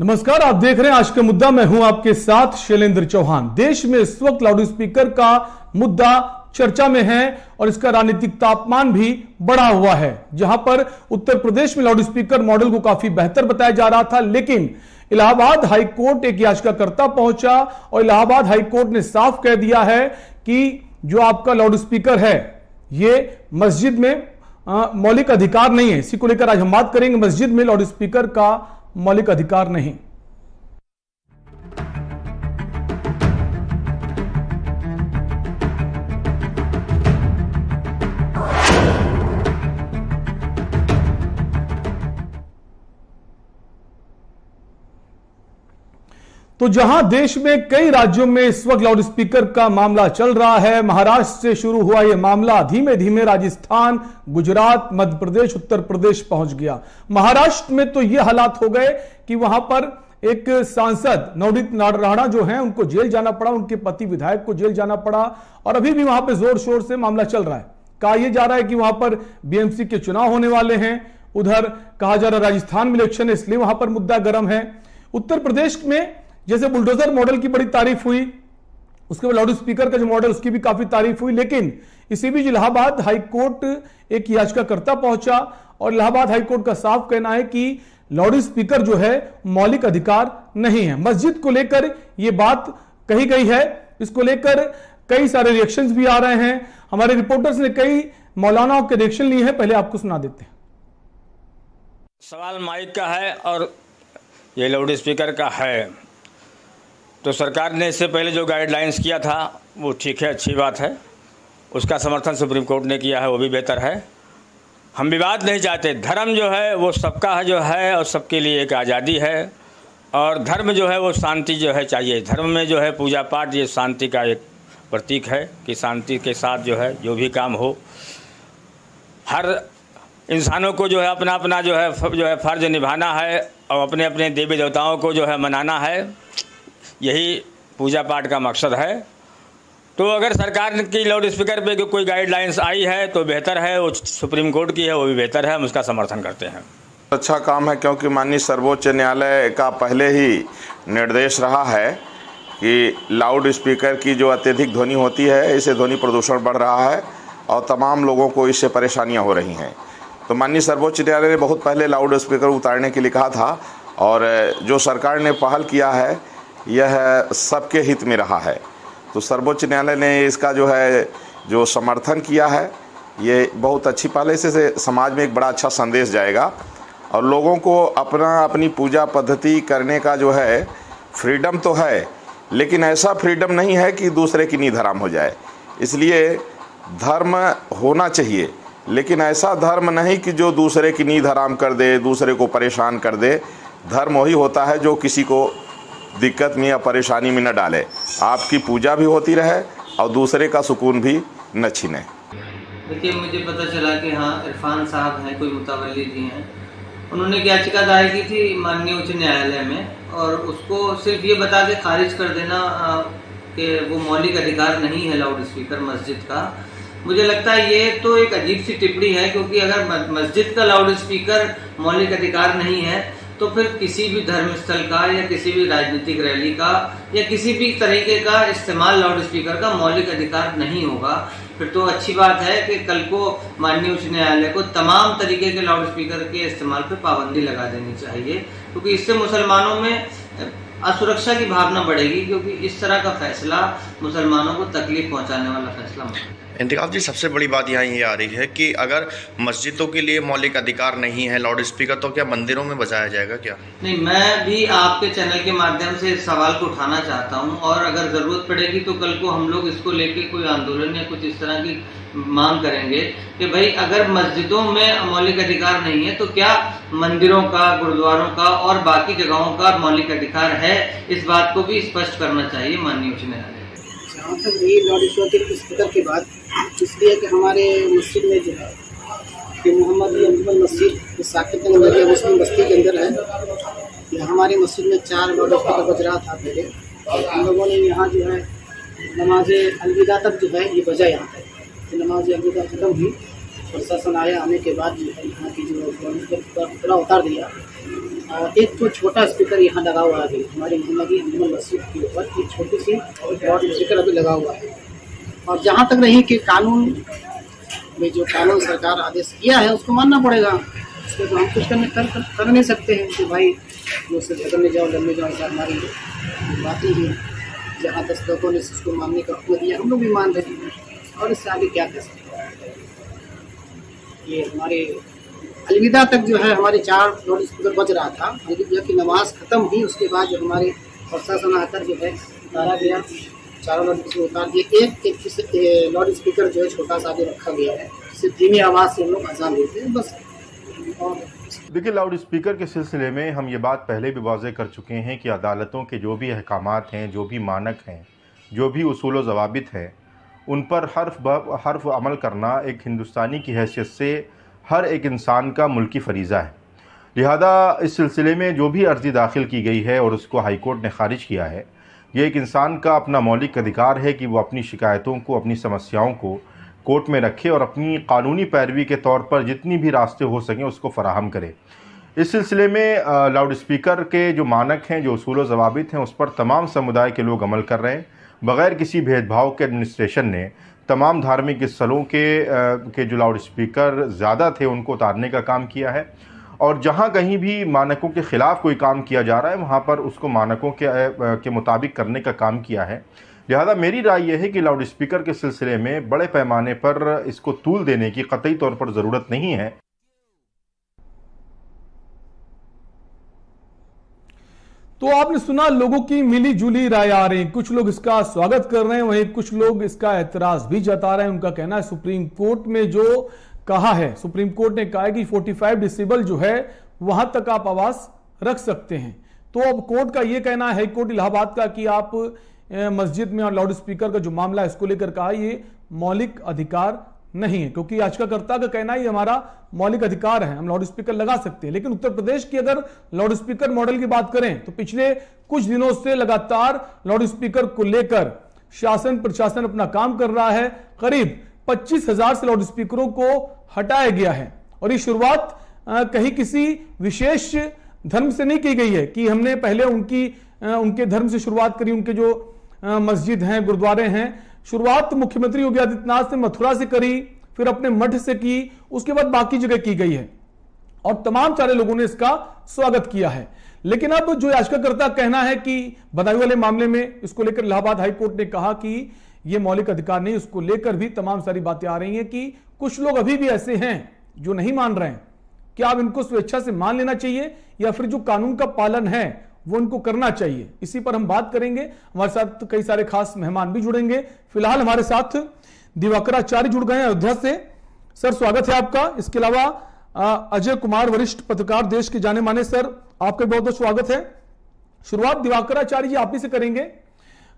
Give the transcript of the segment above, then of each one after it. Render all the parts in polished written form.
नमस्कार, आप देख रहे हैं आज का मुद्दा। मैं हूं आपके साथ शैलेंद्र चौहान। देश में इस वक्त लाउड स्पीकर का मुद्दा चर्चा में है और इसका राजनीतिक तापमान भी बढ़ा हुआ है। जहां पर उत्तर प्रदेश में लाउड स्पीकर मॉडल को काफी बेहतर बताया जा रहा था, लेकिन इलाहाबाद हाईकोर्ट एक याचिकाकर्ता पहुंचा और इलाहाबाद हाईकोर्ट ने साफ कह दिया है कि जो आपका लाउड स्पीकर है ये मस्जिद में मौलिक अधिकार नहीं है। इसी को लेकर आज हम बात करेंगे। मस्जिद में लाउड स्पीकर का मौलिक अधिकार नहीं। तो जहां देश में कई राज्यों में इस वक्त लाउड स्पीकर का मामला चल रहा है, महाराष्ट्र से शुरू हुआ यह मामला धीमे धीमे राजस्थान, गुजरात, मध्य प्रदेश, उत्तर प्रदेश पहुंच गया। महाराष्ट्र में तो यह हालात हो गए कि वहां पर एक सांसद नवनीत राणा जो हैं उनको जेल जाना पड़ा, उनके पति विधायक को जेल जाना पड़ा और अभी भी वहां पर जोर शोर से मामला चल रहा है। कहा यह जा रहा है कि वहां पर बीएमसी के चुनाव होने वाले हैं, उधर कहा जा रहा है राजस्थान में इलेक्शन है, इसलिए वहां पर मुद्दा गर्म है। उत्तर प्रदेश में जैसे बुलडोजर मॉडल की बड़ी तारीफ हुई, उसके बाद लाउड स्पीकर का जो मॉडल उसकी भी काफी तारीफ हुई, लेकिन इसी बीच इलाहाबाद हाईकोर्ट एक याचिकाकर्ता पहुंचा और इलाहाबाद हाईकोर्ट का साफ कहना है कि लाउड स्पीकर जो है मौलिक अधिकार नहीं है। मस्जिद को लेकर यह बात कही गई है, इसको लेकर कई सारे रिएक्शंस भी आ रहे हैं। हमारे रिपोर्टर्स ने कई मौलानाओं के रिएक्शन लिए हैं, पहले आपको सुना देते हैं। सवाल माइक का है और ये लाउड स्पीकर का है, तो सरकार ने इससे पहले जो गाइडलाइंस किया था वो ठीक है, अच्छी बात है। उसका समर्थन सुप्रीम कोर्ट ने किया है, वो भी बेहतर है। हम विवाद नहीं चाहते। धर्म जो है वो सबका जो है और सबके लिए एक आज़ादी है, और धर्म जो है वो शांति जो है चाहिए। धर्म में जो है पूजा पाठ ये शांति का एक प्रतीक है कि शांति के साथ जो है जो भी काम हो, हर इंसानों को जो है अपना अपना जो है फ़र्ज निभाना है और अपने अपने देवी देवताओं को जो है मनाना है। यही पूजा पाठ का मकसद है। तो अगर सरकार की लाउड स्पीकर पे कोई गाइडलाइंस आई है तो बेहतर है, वो सुप्रीम कोर्ट की है, वो भी बेहतर है, हम उसका समर्थन करते हैं। अच्छा काम है, क्योंकि माननीय सर्वोच्च न्यायालय का पहले ही निर्देश रहा है कि लाउड स्पीकर की जो अत्यधिक ध्वनि होती है, इससे ध्वनि प्रदूषण बढ़ रहा है और तमाम लोगों को इससे परेशानियां हो रही हैं। तो माननीय सर्वोच्च न्यायालय ने बहुत पहले लाउड स्पीकर उतारने के लिए कहा था, और जो सरकार ने पहल किया है यह सबके हित में रहा है। तो सर्वोच्च न्यायालय ने इसका जो समर्थन किया है ये बहुत अच्छी पहल है। इससे समाज में एक बड़ा अच्छा संदेश जाएगा और लोगों को अपनी पूजा पद्धति करने का जो है फ्रीडम तो है, लेकिन ऐसा फ्रीडम नहीं है कि दूसरे की नींद हराम हो जाए। इसलिए धर्म होना चाहिए, लेकिन ऐसा धर्म नहीं कि जो दूसरे की नींद हराम कर दे, दूसरे को परेशान कर दे। धर्म वही होता है जो किसी को दिक्कत में या परेशानी में न डाले, आपकी पूजा भी होती रहे और दूसरे का सुकून भी न छीने। देखिए, मुझे पता चला कि हाँ इरफान साहब हैं, कोई मुतवल्ली जी हैं, उन्होंने एक याचिका दायर की थी माननीय उच्च न्यायालय में, और उसको सिर्फ ये बता के खारिज कर देना कि वो मौलिक अधिकार नहीं है लाउड स्पीकर मस्जिद का। मुझे लगता है ये तो एक अजीब सी टिप्पणी है, क्योंकि अगर मस्जिद का लाउड स्पीकर मौलिक अधिकार नहीं है तो फिर किसी भी धर्म स्थल का या किसी भी राजनीतिक रैली का या किसी भी तरीके का इस्तेमाल लाउड स्पीकर का मौलिक अधिकार नहीं होगा। फिर तो अच्छी बात है कि कल को माननीय उच्च न्यायालय को तमाम तरीके के लाउड स्पीकर के इस्तेमाल पर पाबंदी लगा देनी चाहिए, क्योंकि इससे मुसलमानों में असुरक्षा की भावना बढ़ेगी, क्योंकि इस तरह का फैसला मुसलमानों को तकलीफ पहुंचाने वाला फैसला है। इंतकाफ जी, सबसे बड़ी बात यहाँ ये आ रही है कि अगर मस्जिदों के लिए मौलिक अधिकार नहीं है लाउड स्पीकर, तो क्या मंदिरों में बजाया जाएगा क्या? नहीं, मैं भी आपके चैनल के माध्यम से इस सवाल को उठाना चाहता हूँ, और अगर ज़रूरत पड़ेगी तो कल को हम लोग इसको लेके कोई आंदोलन या कुछ इस तरह की मांग करेंगे कि भाई अगर मस्जिदों में मौलिक अधिकार नहीं है तो क्या मंदिरों का, गुरुद्वारों का और बाकी जगहों का मौलिक अधिकार है? इस बात को भी स्पष्ट करना चाहिए माननीय उच्च न्यायालय। जहाँ तक रही लाउड स्पीकर की बात, इसलिए कि हमारे मस्जिद में जो है कि मोहम्मदी अंजुमन मस्जिद साकेत के अंदर है, मुस्लिम बस्ती के अंदर है। हमारी मस्जिद में 4 लाउड स्पीकर बज रहा था पहले, और हम लोगों ने यहाँ जो है नमाज अलविदा तक जो है ये बजा यहाँ पे। तो नमाज अलविदा खत्म हुई, प्रशासन आया, आने के बाद जो है यहाँ की जो थोड़ा उतार दिया एक तो छोटा स्पीकर यहाँ लगा हुआ है हमारी मोहम्मदी अंजुमन मस्जिद के ऊपर, एक छोटी सी लाउड स्पीकर अभी लगा हुआ है। और जहाँ तक रही कि कानून में जो कानून सरकार आदेश किया है उसको मानना पड़ेगा, इसमें तो हम कुछ कर नहीं सकते हैं कि भाई जो से झगड़ने जाओ लड़ने जाओ ऐसा हमारी बात ही है। जहाँ 10 लोगों ने इसको मानने का हुक्म दिया हम लोग भी मान रहे हैं, और इससे आगे क्या कर सकते हैं। ये हमारे अलविदा तक जो है हमारे 4 लाउड स्पीकर बज रहा था, अलविदा की नमाज ख़त्म हुई उसके बाद जो हमारे प्रशासन आकर जो है उतारा गया, 4 लाउड स्पीकर उतार दिए। एक लाउड स्पीकर जो है छोटा सा भी रखा गया है, जिससे धीमी आवाज़ से हम लोग अजान देते हैं बस। और देखिए, लाउड स्पीकर के सिलसिले में हम ये बात पहले भी वाज़ेह कर चुके हैं कि अदालतों के जो भी अहकामात हैं, जो भी मानक हैं, जो भी उसूल व ज़वाबित हैं, उन पर हर्फ अमल करना एक हिंदुस्तानी की हैसियत से हर एक इंसान का मुल्की फ़रीज़ा है। लिहाजा इस सिलसिले में जो भी अर्ज़ी दाखिल की गई है और उसको हाई कोर्ट ने ख़ारिज किया है, ये एक इंसान का अपना मौलिक अधिकार है कि वो अपनी शिकायतों को, अपनी समस्याओं को कोर्ट में रखे और अपनी कानूनी पैरवी के तौर पर जितनी भी रास्ते हो सकें उसको फ़राहम करे। इस सिलसिले में लाउड स्पीकर के जो मानक हैं, जो उसूल व ज़वाबित हैं, उस पर तमाम समुदाय के लोग अमल कर रहे हैं। बग़ैर किसी भेदभाव के एडमिनिस्ट्रेशन ने तमाम धार्मिक स्थलों के जो लाउड स्पीकर ज़्यादा थे उनको उतारने का काम किया है, और जहाँ कहीं भी मानकों के ख़िलाफ़ कोई काम किया जा रहा है वहाँ पर उसको मानकों के मुताबिक करने का काम किया है। लिहाजा मेरी राय यह है कि लाउड स्पीकर के सिलसिले में बड़े पैमाने पर इसको तूल देने की कतई तौर पर ज़रूरत नहीं है। तो आपने सुना, लोगों की मिली जुली राय आ रही। कुछ लोग इसका स्वागत कर रहे हैं, वहीं कुछ लोग इसका एतराज भी जता रहे हैं। उनका कहना है सुप्रीम कोर्ट में जो कहा है, सुप्रीम कोर्ट ने कहा है कि 45 डेसिबल जो है वहां तक आप आवाज रख सकते हैं। तो अब कोर्ट का यह कहना है, हाई कोर्ट इलाहाबाद का, कि आप मस्जिद में और लाउड स्पीकर का जो मामला है इसको लेकर कहा ये मौलिक अधिकार नहीं है, क्योंकि याचिकाकर्ता का कहना है ये हमारा मौलिक अधिकार है, हम लाउड स्पीकर लगा सकते हैं। लेकिन उत्तर प्रदेश की अगर लाउड स्पीकर मॉडल की बात करें तो पिछले कुछ दिनों से लगातार लाउड स्पीकर को लेकर शासन प्रशासन अपना काम कर रहा है। करीब 25,000 से लाउड स्पीकरों को हटाया गया है, और ये शुरुआत कहीं किसी विशेष धर्म से नहीं की गई है कि हमने पहले उनके धर्म से शुरुआत करी, उनके जो मस्जिद हैं, गुरुद्वारे हैं। शुरुआत मुख्यमंत्री योगी आदित्यनाथ ने मथुरा से करी, फिर अपने मठ से की, उसके बाद बाकी जगह की गई है, और तमाम सारे लोगों ने इसका स्वागत किया है। लेकिन अब जो याचिकाकर्ता कहना है कि बदायूं वाले मामले में इसको लेकर इलाहाबाद हाई कोर्ट ने कहा कि यह मौलिक अधिकार नहीं, उसको लेकर भी तमाम सारी बातें आ रही हैं कि कुछ लोग अभी भी ऐसे हैं जो नहीं मान रहे हैं। क्या अब इनको स्वेच्छा से मान लेना चाहिए या फिर जो कानून का पालन है वो उनको करना चाहिए? इसी पर हम बात करेंगे। हमारे साथ कई सारे खास मेहमान भी जुड़ेंगे। फिलहाल हमारे साथ दिवाकराचार्य जुड़ गए हैं अयोध्या से। सर, स्वागत है आपका। इसके अलावा अजय कुमार, वरिष्ठ पत्रकार, देश के जाने माने। सर, आपका बहुत बहुत स्वागत है। शुरुआत दिवाकराचार्य जी आप ही से करेंगे।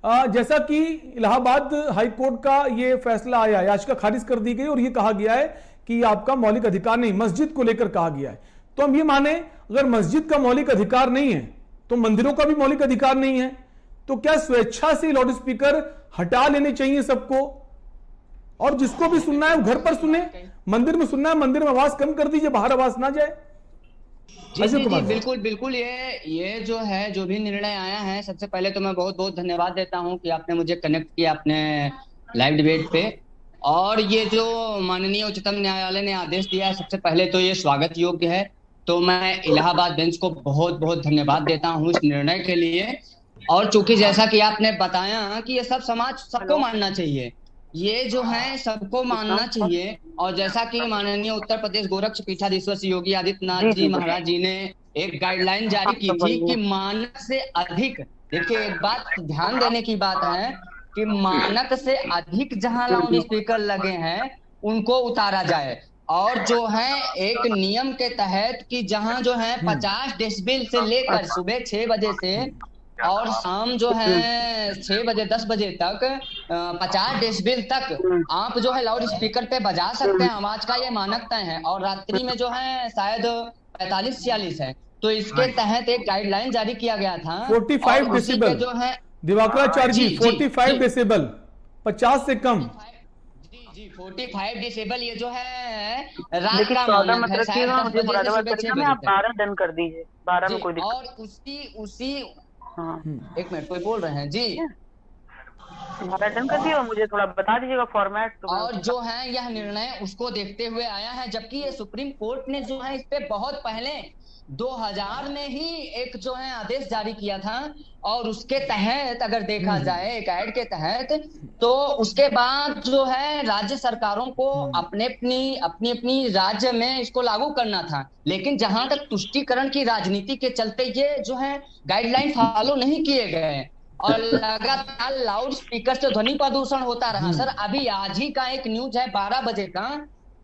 जैसा कि इलाहाबाद हाई कोर्ट का ये फैसला आया, याचिका खारिज कर दी गई और ये कहा गया है कि आपका मौलिक अधिकार नहीं, मस्जिद को लेकर कहा गया है। तो हम ये माने अगर मस्जिद का मौलिक अधिकार नहीं है तो मंदिरों का भी मौलिक अधिकार नहीं है, तो क्या स्वेच्छा से लाउड स्पीकर हटा लेने चाहिए सबको, और जिसको भी सुनना है वो घर पर सुने, मंदिर में सुनना है मंदिर में आवाज कम कर दीजिए, बाहर आवाज ना जाए? जी, बिल्कुल बिल्कुल। ये जो है, जो भी निर्णय आया है, सबसे पहले तो मैं बहुत बहुत धन्यवाद देता हूं कि आपने मुझे कनेक्ट किया अपने लाइव डिबेट पे। और ये जो माननीय उच्चतम न्यायालय ने आदेश दिया है, सबसे पहले तो ये स्वागत योग्य है। तो मैं इलाहाबाद बेंच को बहुत बहुत धन्यवाद देता हूं इस निर्णय के लिए। और चूंकि जैसा कि आपने बताया कि ये सब समाज सबको मानना चाहिए, ये जो है सबको मानना चाहिए। और जैसा कि माननीय उत्तर प्रदेश गोरक्ष पीठाधीश्वर योगी आदित्यनाथ जी महाराज जी ने एक गाइडलाइन जारी की थी कि मानक से अधिक, देखिए एक बात ध्यान देने की बात है कि मानक से अधिक जहां लाउड स्पीकर लगे हैं उनको उतारा जाए। और जो है एक नियम के तहत कि जहां जो है 50 डेसिबल से लेकर सुबह 6 बजे से और शाम जो है 6 बजे 10 बजे तक 50 डेसिबल तक आप जो है लाउड स्पीकर पे बजा सकते हैं, आवाज का ये मानक तय है। और रात्रि में जो है शायद 45-46 है। तो इसके तहत एक गाइडलाइन जारी किया गया था 45 डेसिबल जो है दिवाकराचार्य जी, 45 डेसिबल 50 से कम। जी 45 डिसेबल ये जो है रात लेकिन का 14 मानक मत है, शायद रखिएगा, 10 मुझे बजे से मुरादाबाद सुबह 6 तरीका में बजे आप तक। 12 डन कर दीजिए, 12 में जी, कोई दिक्कत। और उसी हाँ, एक मिनट, कोई बोल रहे हैं जी। 12 डन कर दिए और मुझे थोड़ा बता दीजिएगा फॉर्मेट तो मैं और जो है यह निर्णय उसको देखते हुए आया है, जबकि ये सुप्रीम कोर्ट ने जो है इस पे बहुत पहले 2000 में ही एक जो है आदेश जारी किया था, और उसके तहत अगर देखा जाए एक ऐड के तहत, तो उसके बाद जो है राज्य सरकारों को अपने अपनी राज्य में इसको लागू करना था। लेकिन जहां तक तुष्टीकरण की राजनीति के चलते ये जो है गाइडलाइन फॉलो नहीं किए गए और लगातार लाउड स्पीकर से ध्वनि प्रदूषण होता रहा। सर अभी आज ही का एक न्यूज है 12 बजे का,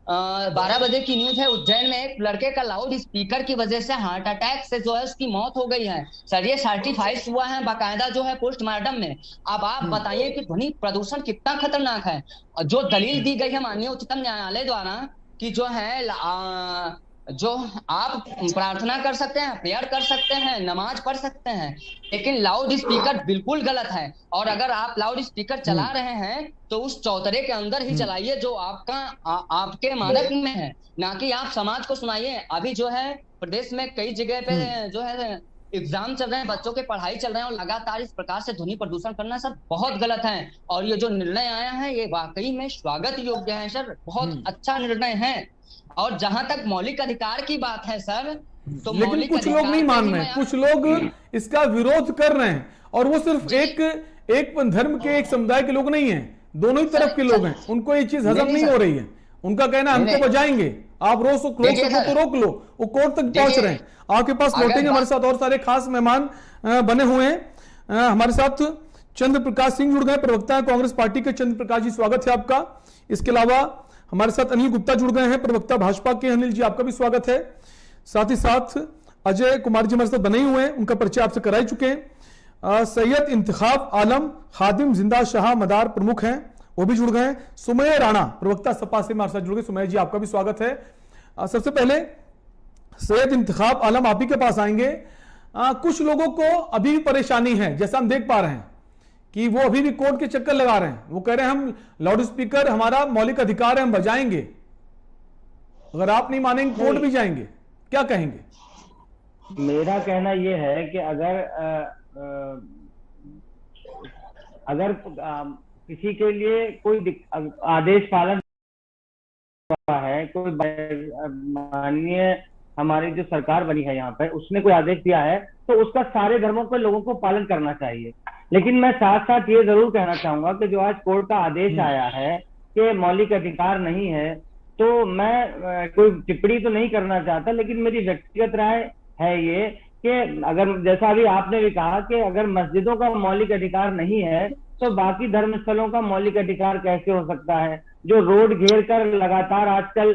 12 बजे की न्यूज है, उज्जैन में एक लड़के का लाउड स्पीकर की वजह से हार्ट अटैक से जो है उसकी मौत हो गई है। सर ये सर्टिफाइड हुआ है बाकायदा जो है पोस्टमार्टम में। अब आप बताइए कि ध्वनि प्रदूषण कितना खतरनाक है। जो दलील दी गई है माननीय उच्चतम न्यायालय द्वारा कि जो है जो आप प्रार्थना कर सकते हैं, प्रेयर कर सकते हैं, नमाज पढ़ सकते हैं, लेकिन लाउड स्पीकर बिल्कुल गलत है। और अगर आप लाउड स्पीकर चला रहे हैं तो उस चौतरे के अंदर ही चलाइए जो आपके मानक में है, ना कि आप समाज को सुनाइए। अभी जो है प्रदेश में कई जगह पे जो है एग्जाम चल रहे हैं, बच्चों के पढ़ाई चल रहे हैं, और लगातार इस प्रकार से ध्वनि प्रदूषण करना सर बहुत गलत है। और ये जो निर्णय आया है ये वाकई में स्वागत योग्य है सर, बहुत अच्छा निर्णय है। और जहां तक मौलिक अधिकार की बात है सर, तो लेकिन कुछ लोग नहीं मान रहे, कुछ लोग इसका विरोध कर रहे हैं, और वो सिर्फ एक धर्म के एक समुदाय के लोग नहीं हैं, दोनों ही तरफ के लोग हैं। उनको ये चीज हजम नहीं हो रही है। उनका कहना है हम तो बजाएंगे, आप रोक सको तो रोक लो, वो कोर्ट तक पहुंच रहे हैं। आपके पास लौटेंगे, हमारे साथ और सारे खास मेहमान बने हुए हैं। हमारे साथ चंद्र प्रकाश सिंह जुड़ गए, प्रवक्ता है कांग्रेस पार्टी के। चंद्र प्रकाश जी स्वागत है आपका। इसके अलावा हमारे साथ अनिल गुप्ता जुड़ गए हैं, प्रवक्ता भाजपा के। अनिल जी आपका भी स्वागत है। साथ ही साथ अजय कुमार जी हमारे साथ बने हुए हैं, उनका परिचय आपसे करा ही चुके हैं। सैयद इंतखाब आलम खादिम जिंदा शाह मदार प्रमुख हैं, वो भी जुड़ गए हैं। सुमय राणा प्रवक्ता सपा से हमारे साथ जुड़ गए। सुमय जी आपका भी स्वागत है। सबसे पहले सैयद इंतखाब आलम आप ही के पास आएंगे। कुछ लोगों को अभी भी परेशानी है, जैसा हम देख पा रहे हैं कि वो अभी भी कोर्ट के चक्कर लगा रहे हैं। वो कह रहे हैं हम लाउड स्पीकर हमारा मौलिक अधिकार है, हम बजाएंगे, अगर आप नहीं मानेंगे कोर्ट भी जाएंगे। क्या कहेंगे? मेरा कहना यह है कि अगर किसी के लिए कोई आदेश पालन है, कोई माननीय हमारी जो सरकार बनी है यहाँ पे, उसने कोई आदेश दिया है तो उसका सारे धर्मों पर लोगों को पालन करना चाहिए। लेकिन मैं साथ साथ ये जरूर कहना चाहूंगा कि जो आज कोर्ट का आदेश आया है कि मौलिक अधिकार नहीं है, तो मैं कोई टिप्पणी तो नहीं करना चाहता, लेकिन मेरी व्यक्तिगत राय है ये कि अगर जैसा अभी आपने भी कहा कि अगर मस्जिदों का मौलिक अधिकार नहीं है तो बाकी धर्म स्थलों का मौलिक अधिकार कैसे हो सकता है? जो रोड घेर कर लगातार आजकल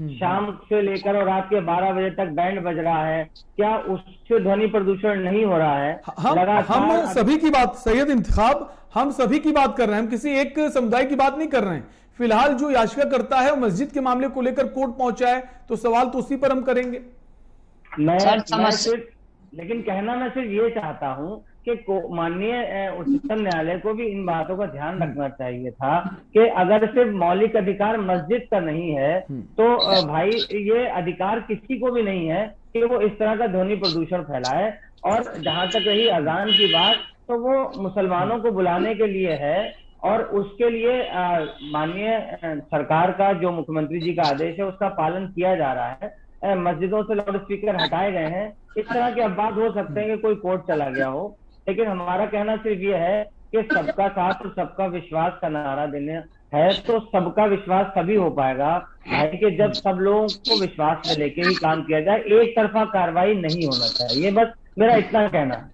शाम से लेकर और रात के 12 बजे तक बैंड बज रहा है, क्या उससे ध्वनि प्रदूषण नहीं हो रहा है? हम सभी की बात, सैयद इंतखाब, हम सभी की बात कर रहे हैं, हम किसी एक समुदाय की बात नहीं कर रहे हैं। फिलहाल जो याचिका करता है मस्जिद के मामले को लेकर कोर्ट पहुंचा है, तो सवाल तो उसी पर हम करेंगे। लेकिन कहना मैं सिर्फ ये चाहता हूँ कि माननीय उच्चतम न्यायालय को भी इन बातों का ध्यान रखना चाहिए था कि अगर सिर्फ मौलिक अधिकार मस्जिद का नहीं है तो भाई ये अधिकार किसी को भी नहीं है कि वो इस तरह का ध्वनि प्रदूषण फैलाए। और जहां तक रही अजान की बात, तो वो मुसलमानों को बुलाने के लिए है, और उसके लिए माननीय सरकार का जो मुख्यमंत्री जी का आदेश है उसका पालन किया जा रहा है। मस्जिदों से लाउड स्पीकर हटाए गए हैं। इस तरह के अपवाद हो सकते हैं कि कोई कोर्ट चला गया हो, लेकिन हमारा कहना सिर्फ ये है कि सबका साथ और सबका विश्वास का नारा देने है, तो सबका विश्वास तभी हो पाएगा भाई कि जब सब लोगों को विश्वास में लेके ही काम किया जाए। एक तरफा कार्रवाई नहीं होना चाहिए, बस मेरा इतना कहना है।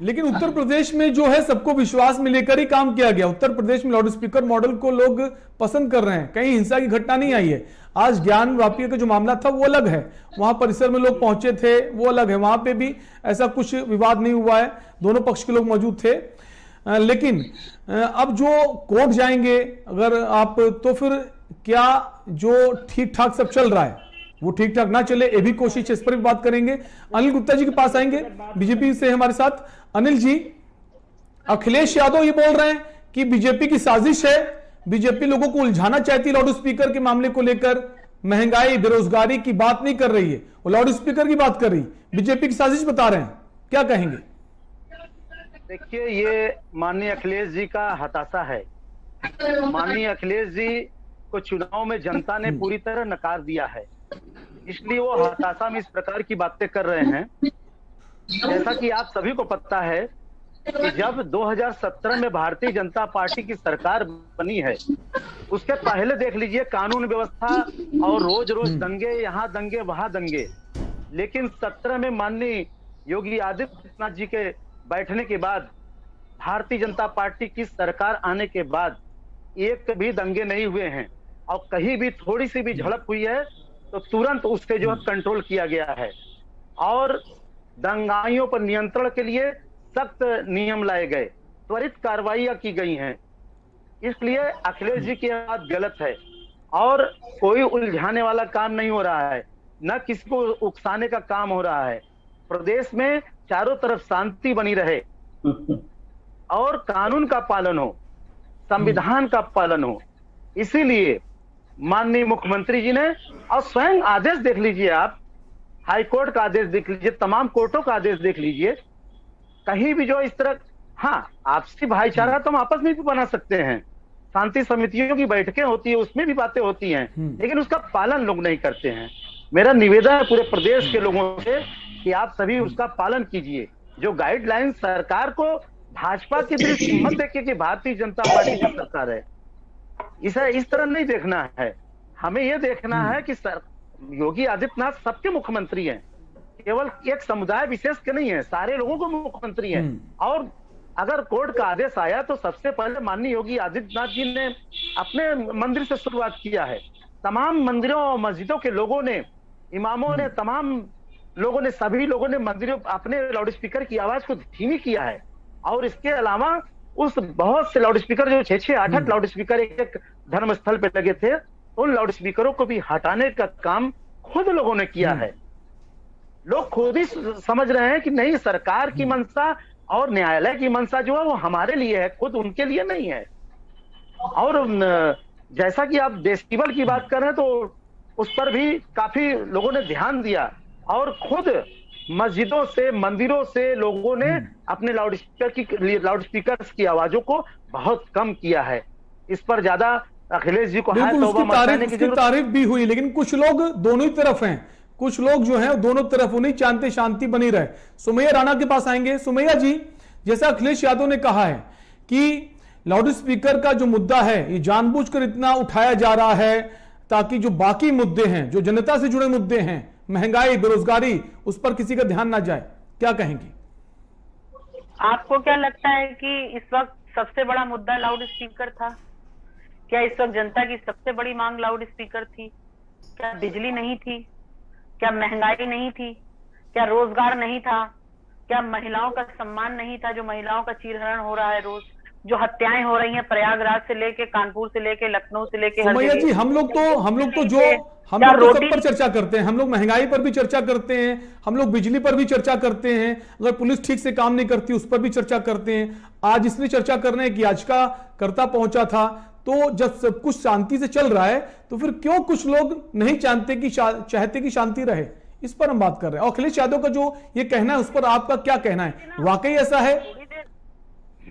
लेकिन उत्तर प्रदेश में जो है सबको विश्वास में लेकर ही काम किया गया। उत्तर प्रदेश में लाउड स्पीकर मॉडल को लोग पसंद कर रहे हैं, कहीं हिंसा की घटना नहीं आई है। आज ज्ञान वापी का जो मामला था वो अलग है, वहां परिसर में लोग पहुंचे थे, वो अलग है, वहां पे भी ऐसा कुछ विवाद नहीं हुआ है, दोनों पक्ष के लोग मौजूद थे। लेकिन अब जो कोर्ट जाएंगे अगर आप, तो फिर क्या जो ठीक ठाक सब चल रहा है वो ठीक ठाक ना चले, ये भी कोशिश, इस पर भी बात करेंगे। अनिल गुप्ता जी के पास आएंगे, बीजेपी से हमारे साथ। अनिल जी, अखिलेश यादव ये बोल रहे हैं कि बीजेपी की साजिश है, बीजेपी लोगों को उलझाना चाहती है लाउड स्पीकर के मामले को लेकर, महंगाई बेरोजगारी की बात नहीं कर रही है, वो लाउड स्पीकर की बात कर रही, बीजेपी की साजिश बता रहे हैं, क्या कहेंगे? देखिए, ये माननीय अखिलेश जी का हताशा है। माननीय अखिलेश जी को चुनाव में जनता ने पूरी तरह नकार दिया है, इसलिए वो हताशा में इस प्रकार की बातें कर रहे हैं। जैसा कि आप सभी को पता है कि जब 2017 में भारतीय जनता पार्टी की सरकार बनी है, उसके पहले देख लीजिए कानून व्यवस्था और रोज रोज दंगे, यहाँ दंगे वहां दंगे। लेकिन 17 में माननीय योगी आदित्यनाथ जी के बैठने के बाद, भारतीय जनता पार्टी की सरकार आने के बाद एक भी दंगे नहीं हुए हैं, और कहीं भी थोड़ी सी भी झड़प हुई है तो तुरंत उसके जो है कंट्रोल किया गया है, और दंगाइयों पर नियंत्रण के लिए सख्त नियम लाए गए, त्वरित कार्रवाइयां की गई हैं। इसलिए अखिलेश जी की बात गलत है और कोई उलझाने वाला काम नहीं हो रहा है, न किसी को उकसाने का काम हो रहा है। प्रदेश में चारों तरफ शांति बनी रहे और कानून का पालन हो, संविधान का पालन हो, इसीलिए माननीय मुख्यमंत्री जी ने, और स्वयं आदेश देख लीजिए आप, हाईकोर्ट का आदेश देख लीजिए, तमाम कोर्टों का आदेश देख लीजिए, कहीं भी जो इस तरह, हाँ आपसी भाईचारा तो हम आपस में भी बना सकते हैं, शांति समितियों की बैठकें होती है, उसमें भी बातें होती हैं, लेकिन उसका पालन लोग नहीं करते हैं। मेरा निवेदन है पूरे प्रदेश के लोगों से कि आप सभी उसका पालन कीजिए। जो गाइडलाइन सरकार को भाजपा की दृष्टि मत देखिए कि भारतीय जनता पार्टी की सरकार है, इसे इस तरह नहीं देखना है। हमें यह देखना है कि योगी आदित्यनाथ सबके मुख्यमंत्री हैं, केवल एक समुदाय विशेष के नहीं है, सारे लोगों को मुख्यमंत्री हैं। और अगर कोर्ट का आदेश आया तो सबसे पहले माननीय योगी आदित्यनाथ जी ने अपने मंदिर से शुरुआत किया है। तमाम मंदिरों और मस्जिदों के लोगों ने, इमामों ने, तमाम लोगों ने, सभी लोगों ने मंदिरों अपने लाउड स्पीकर की आवाज को धीमी किया है। और इसके अलावा उस बहुत से लाउड स्पीकर, जो 6-6, 8-8 लाउड स्पीकर एक धर्म स्थल पे लगे थे, उन लाउड स्पीकरों को भी हटाने का काम खुद लोगों ने किया है। लोग खुद ही समझ रहे हैं कि नहीं, सरकार की मंशा और न्यायालय की मंशा जो है वो हमारे लिए है, खुद उनके लिए नहीं है। और जैसा कि आप डेसिबल की बात कर रहे हैं तो उस पर भी काफी लोगों ने ध्यान दिया, और खुद मस्जिदों से, मंदिरों से लोगों ने अपने लाउड स्पीकर की आवाजों को बहुत कम किया है। इस पर ज्यादा अखिलेश जी को उसकी तारीफ भी हुई, लेकिन कुछ लोग दोनों ही तरफ हैं, कुछ लोग जो हैं दोनों तरफ उन्हीं चाहते शांति बनी रहे। सुमैया राणा के पास आएंगे। सुमैया जी, जैसा अखिलेश यादव ने कहा है कि लाउड स्पीकर का जो मुद्दा है ये जानबूझकर इतना उठाया जा रहा है ताकि जो बाकी मुद्दे हैं, जो जनता से जुड़े मुद्दे हैं, महंगाई, बेरोजगारी, उस पर किसी का ध्यान ना जाए, क्या कहेंगी? आपको क्या लगता है कि इस वक्त सबसे बड़ा मुद्दा लाउड स्पीकर था? क्या इस वक्त जनता की सबसे बड़ी मांग लाउड स्पीकर थी? क्या बिजली नहीं थी? क्या महंगाई नहीं थी? क्या रोजगार नहीं था? क्या महिलाओं का सम्मान नहीं था? जो महिलाओं का चीरहरण हो रहा है रोज, जो हत्याएं हो रही हैं प्रयागराज से लेके, कानपुर से लेके, लखनऊ से लेके, सुमैया जी, हम लोग तो सब पर चर्चा करते हैं, हम लोग महंगाई पर भी चर्चा करते हैं, हम लोग बिजली पर भी चर्चा करते हैं, अगर पुलिस ठीक से काम नहीं करती उस पर भी चर्चा करते हैं। आज इसलिए चर्चा करने की याचिका कर्ता पहुंचा था, तो जब सब कुछ शांति से चल रहा है तो फिर क्यों कुछ लोग नहीं चाहते कि शांति रहे? इस पर हम बात कर रहे हैं। अखिलेश यादव का जो ये कहना है उस पर आपका क्या कहना है? वाकई ऐसा है?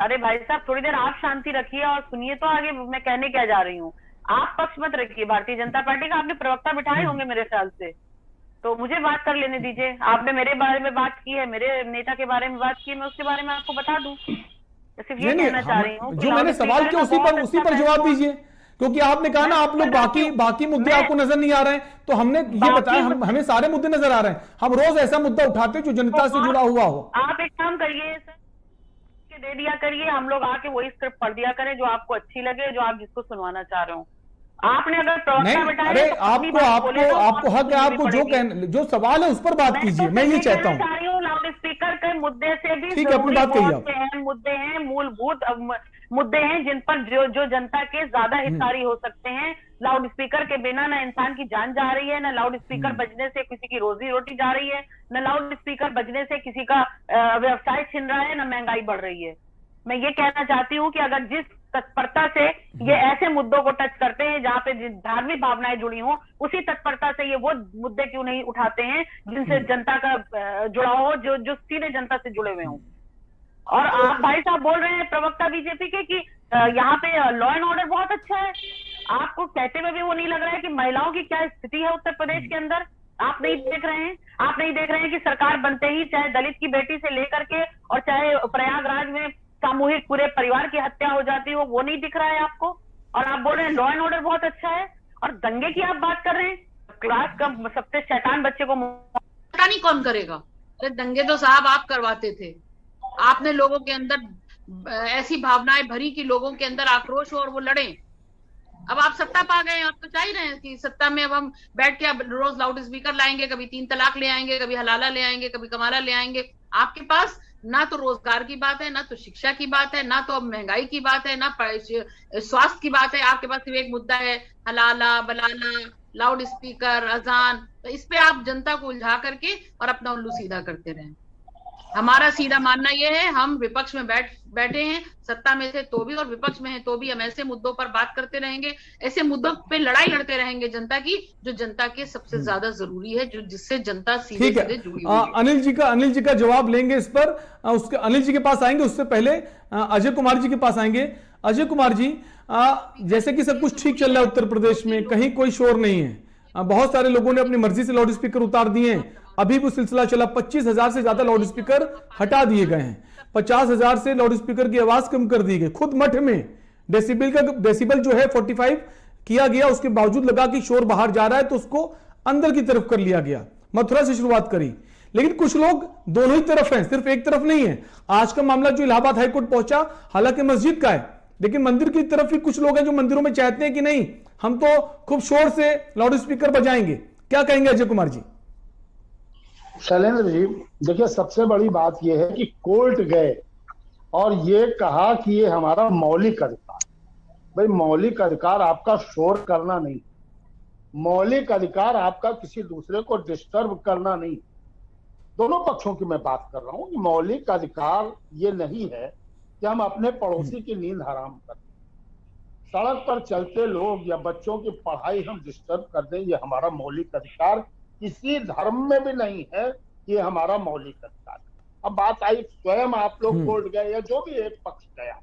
अरे भाई साहब, थोड़ी देर आप शांति रखिए और सुनिए तो आगे मैं कहने क्या जा रही हूँ। आप पक्ष मत रखिए भारतीय जनता पार्टी का, आपने प्रवक्ता बिठाए होंगे मेरे ख्याल से, तो मुझे बात कर लेने दीजिए। आपने मेरे बारे में बात की है, मेरे नेता के बारे में बात की है, मैं उसके बारे में आपको बता दूं। सिर्फ ये कहना चाह रही हूँ जो मैंने सवाल किया उसी पर जवाब दीजिए, क्योंकि आपने कहा ना आप लोग बाकी मुद्दे आपको नजर नहीं आ रहे हैं, तो हमने ये बताया हमें सारे मुद्दे नजर आ रहे हैं। हम रोज ऐसा मुद्दा उठाते हैं जो जनता से जुड़ा हुआ हो। आप एक काम करिए, दे दिया करिए, हम लोग आके वही स्क्रिप्ट पढ़ दिया करें जो आपको अच्छी लगे, जो आप जिसको सुनवाना चाह रहे हो। आपने अगर प्रवक्ता बिठाया, अरे आपको हक है, आपको जो सवाल है उस पर बात कीजिए। मैं ये चाहता हूँ लाउड स्पीकर के मुद्दे से भी ठीक है, अपनी बात कहिए। अहम मुद्दे हैं, मूलभूत मुद्दे हैं जिन पर जो जनता के ज्यादा हितकारी हो सकते हैं। लाउड स्पीकर के बिना ना इंसान की जान जा रही है, ना लाउड स्पीकर बजने से किसी की रोजी रोटी जा रही है, ना लाउड स्पीकर बजने से किसी का व्यवसाय छिन रहा है, ना महंगाई बढ़ रही है। मैं ये कहना चाहती हूँ कि अगर जिस तत्परता से ये ऐसे मुद्दों को टच करते हैं जहाँ पे धार्मिक भावनाएं जुड़ी हों, उसी तत्परता से ये वो मुद्दे क्यों नहीं उठाते हैं जिनसे जनता का जुड़ाव हो, जो सीधे जनता से जुड़े हुए हों। और आप भाई साहब बोल रहे हैं प्रवक्ता बीजेपी के कि यहाँ पे लॉ एंड ऑर्डर बहुत अच्छा है, आपको कहते हुए भी वो नहीं लग रहा है कि महिलाओं की क्या स्थिति है उत्तर प्रदेश के अंदर? आप नहीं देख रहे हैं? आप नहीं देख रहे हैं कि सरकार बनते ही चाहे दलित की बेटी से लेकर के और चाहे प्रयागराज में सामूहिक पूरे परिवार की हत्या हो जाती हो, वो नहीं दिख रहा है आपको? और आप बोल रहे हैं लॉ एंड ऑर्डर बहुत अच्छा है, और दंगे की आप बात कर रहे हैं। क्लास का सबसे शैतान बच्चे को पता नहीं कौन करेगा। अरे दंगे तो साहब आप करवाते थे, आपने लोगों के अंदर ऐसी भावनाएं भरी कि लोगों के अंदर आक्रोश हो और वो लड़े। अब आप सत्ता पा गए, आप तो चाह ही रहे हैं कि सत्ता में अब हम बैठ के अब रोज लाउड स्पीकर लाएंगे, कभी 3 तलाक ले आएंगे, कभी हलाला ले आएंगे, कभी कमाला ले आएंगे। आपके पास ना तो रोजगार की बात है, ना तो शिक्षा की बात है, ना तो अब महंगाई की बात है, ना स्वास्थ्य की बात है। आपके पास सिर्फ एक मुद्दा है, हलाला बलाला, लाउड स्पीकर, अजान। तो इस पे आप जनता को उलझा करके और अपना उल्लू सीधा करते रहे। हमारा सीधा मानना यह है, हम विपक्ष में बैठे हैं, सत्ता में थे तो भी और विपक्ष में हैं तो भी हम ऐसे मुद्दों पर बात करते रहेंगे, ऐसे मुद्दों पे लड़ाई लड़ते रहेंगे जनता की, जो जनता के सबसे ज्यादा जरूरी है, जो जिससे जनता सीधे सीधे जुड़ी हुई है। अनिल जी का जवाब लेंगे इस पर, उसके अनिल जी के पास आएंगे, उससे पहले अजय कुमार जी के पास आएंगे। अजय कुमार जी, जैसे कि सब कुछ ठीक चल रहा है उत्तर प्रदेश में, कहीं कोई शोर नहीं है, बहुत सारे लोगों ने अपनी मर्जी से लाउड स्पीकर उतार दिए हैं, अभी भी सिलसिला चला, 25,000 से ज्यादा लाउड स्पीकर हटा दिए गए हैं, 50,000 से लाउड स्पीकर की आवाज कम कर दी गई। खुद मठ में डेसिबल जो है 45 किया गया, उसके बावजूद लगा कि शोर बाहर जा रहा है तो उसको अंदर की तरफ कर लिया गया, मथुरा से शुरुआत करी। लेकिन कुछ लोग दोनों ही तरफ हैं, सिर्फ एक तरफ नहीं है। आज का मामला जो इलाहाबाद हाईकोर्ट पहुंचा, हालांकि मस्जिद का है, लेकिन मंदिर की तरफ भी कुछ लोग हैं जो मंदिरों में चाहते हैं कि नहीं, हम तो खूब शोर से लाउड स्पीकर बजाएंगे। क्या कहेंगे अजय कुमार जी? शैलेंद्र जी, देखिए सबसे बड़ी बात यह है कि कोर्ट गए और ये कहा कि ये हमारा मौलिक अधिकार। भाई मौलिक अधिकार आपका शोर करना नहीं, मौलिक अधिकार आपका किसी दूसरे को डिस्टर्ब करना नहीं। दोनों पक्षों की मैं बात कर रहा हूं कि मौलिक अधिकार ये नहीं है कि हम अपने पड़ोसी की नींद हराम कर दें, सड़क पर चलते लोग या बच्चों की पढ़ाई हम डिस्टर्ब कर दें, ये हमारा मौलिक अधिकार किसी धर्म में भी नहीं है, ये हमारा मौलिक अधिकार है। अब बात आई स्वयं आप लोग कोर्ट गए या जो भी एक पक्ष गया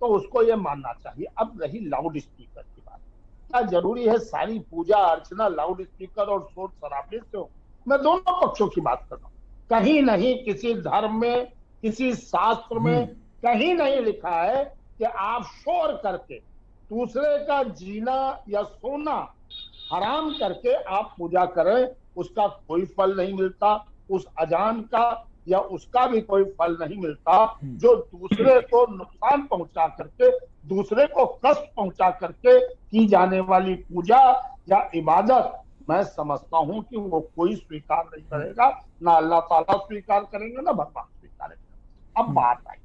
तो उसको ये मानना चाहिए। अब रही लाउड स्पीकर की बात, क्या जरूरी है सारी पूजा अर्चना लाउड स्पीकर और शोर शराबे से हो? मैं दोनों पक्षों की बात कर रहा हूँ। कहीं नहीं किसी धर्म में, किसी शास्त्र में कहीं नहीं लिखा है कि आप शोर करके दूसरे का जीना या सोना हराम करके आप पूजा करें, उसका कोई फल नहीं मिलता, उस अजान का या उसका भी कोई फल नहीं मिलता जो दूसरे को नुकसान पहुंचा करके, दूसरे को कष्ट पहुंचा करके की जाने वाली पूजा या इबादत मैं समझता हूं कि वो कोई स्वीकार नहीं करेगा, ना अल्लाह ताला स्वीकार करेंगे ना भगवान स्वीकार करेंगे। अब बात आई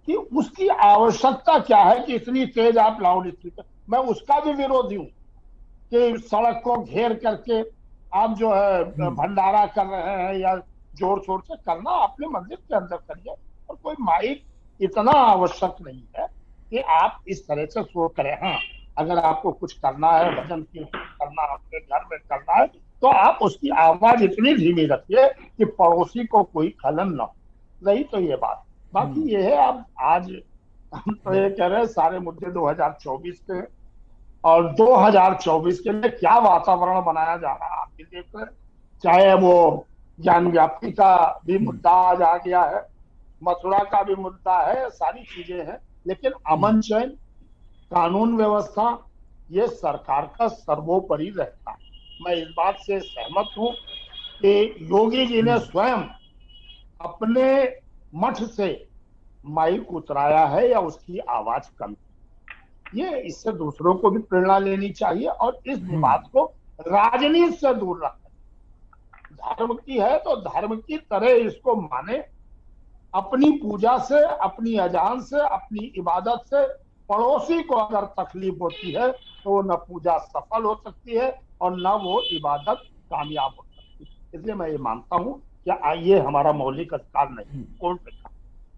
कि उसकी आवश्यकता क्या है कि इतनी तेज आप लाउड स्पीकर, मैं उसका भी विरोधी हूं कि सड़क को घेर करके आप जो है भंडारा कर रहे हैं या जोर शोर से करना, अपने मंदिर के अंदर करिए, और कोई माइक इतना आवश्यक नहीं है कि आप इस तरह से शोर करें। हाँ, अगर आपको कुछ करना है, भजन कीर्तन करना, अपने घर में करना है, तो आप उसकी आवाज इतनी धीमी रखिए कि पड़ोसी को कोई खलन न हो। रही तो ये बात, बाकी ये है अब आज हम तो ये कह रहे हैं सारे मुद्दे 2024 के, और 2024 के लिए क्या वातावरण बनाया जा रहा है आप भी देख रहे हैं। चाहे वो ज्ञान व्याप्ति का भी मुद्दा आज आ गया है, मथुरा का भी मुद्दा है, सारी चीजें हैं, लेकिन अमन चैन, कानून व्यवस्था, ये सरकार का सर्वोपरि रहता है। मैं इस बात से सहमत हूं कि योगी जी ने स्वयं अपने मठ से माइक उतराया है या उसकी आवाज कम, ये इससे दूसरों को भी प्रेरणा लेनी चाहिए और इस बात को राजनीति से दूर रखना। धर्म की है तो धर्म की तरह इसको माने, अपनी पूजा से, अपनी अजान से, अपनी इबादत से पड़ोसी को अगर तकलीफ होती है तो न पूजा सफल हो सकती है और न वो इबादत कामयाब हो सकती है। इसलिए मैं ये मानता हूं कि ये हमारा मौलिक अधिकार नहीं, कोर्ट ने कहा।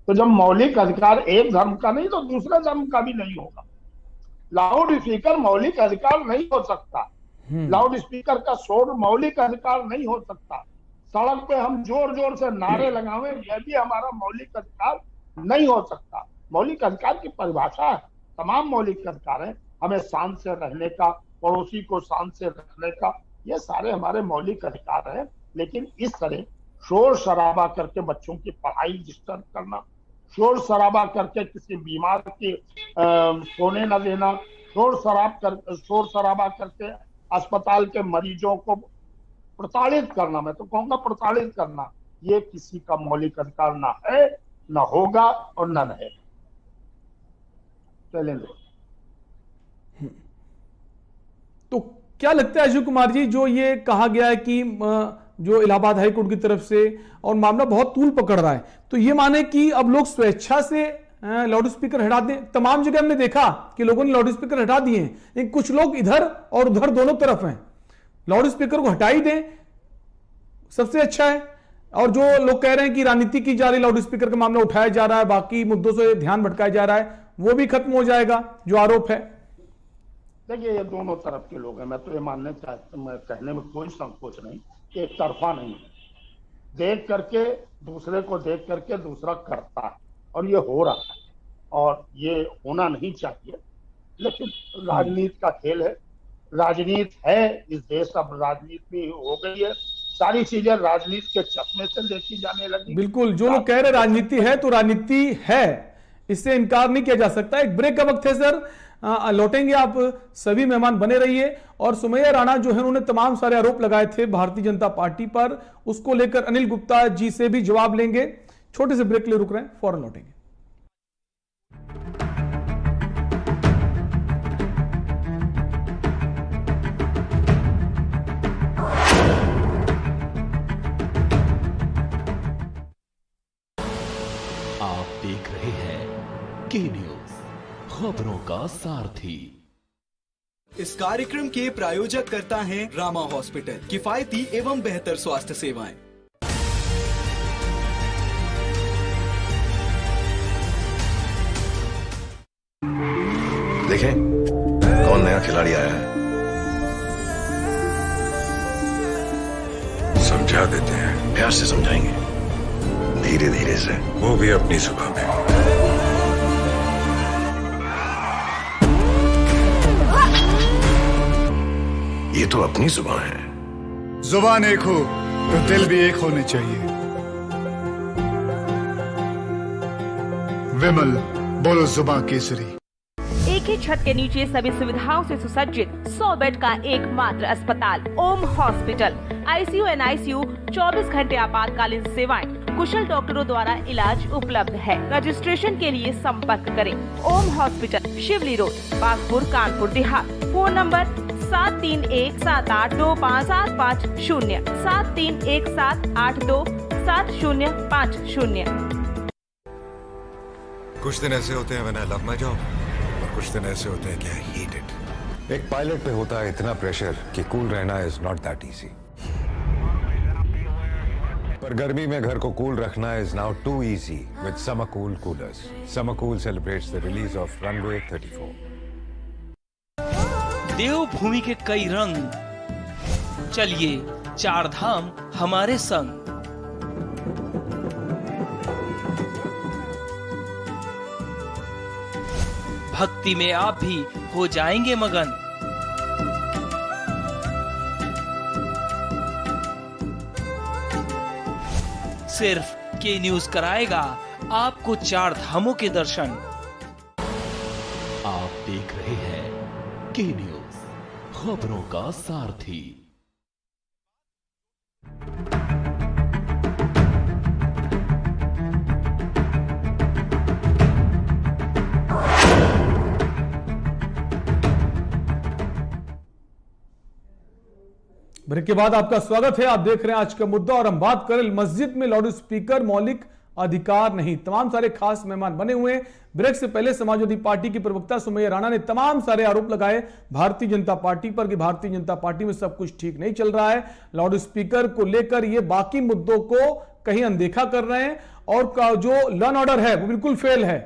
तो जब मौलिक अधिकार एक धर्म का नहीं तो दूसरे धर्म का भी नहीं होगा। लाउड स्पीकर मौलिक अधिकार नहीं हो सकता, लाउड स्पीकर का शोर मौलिक अधिकार नहीं हो सकता। सड़क पे हम जोर जोर से नारे लगावें, यह भी हमारा मौलिक अधिकार नहीं हो सकता। मौलिक अधिकार की परिभाषा है, तमाम मौलिक अधिकार है, हमें शांत से रहने का, पड़ोसी को शांत से रखने का, ये सारे हमारे मौलिक अधिकार हैं। लेकिन इस तरह शोर शराबा करके बच्चों की पढ़ाई डिस्टर्ब करना, शोर शराबा करके किसी बीमार की सोने न देना, शोर शराबा करके अस्पताल के मरीजों को प्रताड़ित करना, मैं तो कहूंगा प्रताड़ित करना, ये किसी का मौलिक अधिकार ना है, ना होगा और न रहेगा। चलेंगे। तो क्या लगता है अजय कुमार जी, जो ये कहा गया है कि जो इलाहाबाद हाईकोर्ट की तरफ से और मामला बहुत तूल पकड़ रहा है, तो ये माने कि अब लोग स्वेच्छा से लाउड स्पीकर हटा दें? तमाम जगह हमने देखा कि लोगों ने लाउड स्पीकर हटा दिए हैं, लेकिन कुछ लोग इधर और उधर दोनों तरफ हैं। लाउड स्पीकर को हटा ही दें, सबसे अच्छा है। और जो लोग कह रहे हैं कि राजनीति की जा रही, लाउड स्पीकर का मामला उठाया जा रहा है, बाकी मुद्दों से ध्यान भटकाया जा रहा है, वो भी खत्म हो जाएगा जो आरोप है। देखिए, ये दोनों तरफ के लोग हैं, मैं तो ये मानने चाहता, मैं कहने में कोई संकोच नहीं कि एक तरफा नहीं है। देख करके दूसरे को देख करके दूसरा करता है, और ये हो रहा है, और ये होना नहीं चाहिए। लेकिन राजनीति का खेल है, राजनीति है इस देश, अब राजनीति भी हो गई है, सारी चीजें राजनीति के चश्मे से देखी जाने लगी। बिल्कुल, जो लोग कह रहे राजनीति है तो राजनीति है, इससे इनकार नहीं किया जा सकता। एक ब्रेक का वक्त है सर, लौटेंगे, आप सभी मेहमान बने रहिए। और सुमैया राणा जो है, उन्होंने तमाम सारे आरोप लगाए थे भारतीय जनता पार्टी पर, उसको लेकर अनिल गुप्ता जी से भी जवाब लेंगे। छोटे से ब्रेक ले रुक रहे हैं, फौरन लौटेंगे। आप देख रहे हैं के न्यूज, खबरों का सारथी। इस कार्यक्रम के प्रायोजक करता है रामा हॉस्पिटल, किफायती एवं बेहतर स्वास्थ्य सेवाएं। देखें कौन नया खिलाड़ी आया है, समझा देते हैं। प्यार से समझाएंगे, धीरे धीरे से, वो भी अपनी सुबह में। ये तो अपनी जुबान है। जुबान एक हो तो दिल भी एक होने चाहिए। विमल, बोलो जुबान केसरी। एक ही छत के नीचे सभी सुविधाओं से सुसज्जित 100 बेड का एकमात्र अस्पताल ओम हॉस्पिटल। आईसीयू एनआईसीयू 24 घंटे आपातकालीन सेवाएं, कुशल डॉक्टरों द्वारा इलाज उपलब्ध है। रजिस्ट्रेशन के लिए संपर्क करें ओम हॉस्पिटल, शिवली road, Bagpur, Kanpur Dehat. Phone number 7317825750 7317827050। कुछ दिन ऐसे होते हैं when I love my job, और कुछ दिन ऐसे होते हैं कि आई हेट इट। एक पायलट पे होता है इतना प्रेशर कि कूल रहना इज नॉट दैट इजी। पर गर्मी में घर को कूल रखना is now too easy with summer cool coolers. Summer cool celebrates the release of runway 34। Devbhoomi के कई रंग, चलिए चार धाम हमारे संग। भक्ति में आप भी हो जाएंगे मगन। सिर्फ के न्यूज कराएगा आपको चार धामों के दर्शन। आप देख रहे हैं के न्यूज, खबरों का सारथी। ब्रेक के बाद आपका स्वागत है। आप देख रहे हैं आज का मुद्दा, और हम बात करें मस्जिद में लाउड स्पीकर मौलिक अधिकार नहीं। तमाम सारे खास मेहमान बने हुए हैं। ब्रेक से पहले समाजवादी पार्टी की प्रवक्ता सुमैया राणा ने तमाम सारे आरोप लगाए भारतीय जनता पार्टी पर कि भारतीय जनता पार्टी में सब कुछ ठीक नहीं चल रहा है। लाउड स्पीकर को लेकर ये बाकी मुद्दों को कहीं अनदेखा कर रहे हैं और जो लॉ एंड ऑर्डर है वो बिल्कुल फेल है,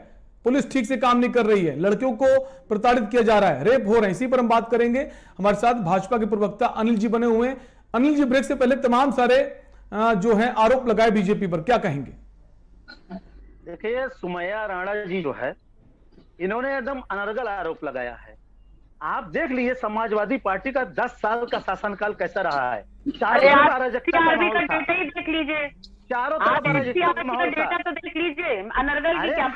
पुलिस ठीक से काम नहीं कर रही है, लड़कियों को प्रताड़ित किया जा रहा है, रेप हो रहे हैं। इसी पर हम बात करेंगे। हमारे साथ भाजपा के प्रवक्ता अनिल जी बने हुए हैं। अनिल जी, ब्रेक से पहले तमाम सारे जो है आरोप लगाए बीजेपी पर, क्या कहेंगे? देखिए, सुमैया राणा जी जो है, इन्होंने एकदम अनर्गल आरोप लगाया है। आप देख लीजिए समाजवादी पार्टी का 10 साल का शासनकाल कैसा रहा है। चारों तरफ अराजकता का माहौल था। देख लीजिए, चारों तरफ अराजकता का माहौल था। डेटा तो देख लीजिए, अनर्गल की क्या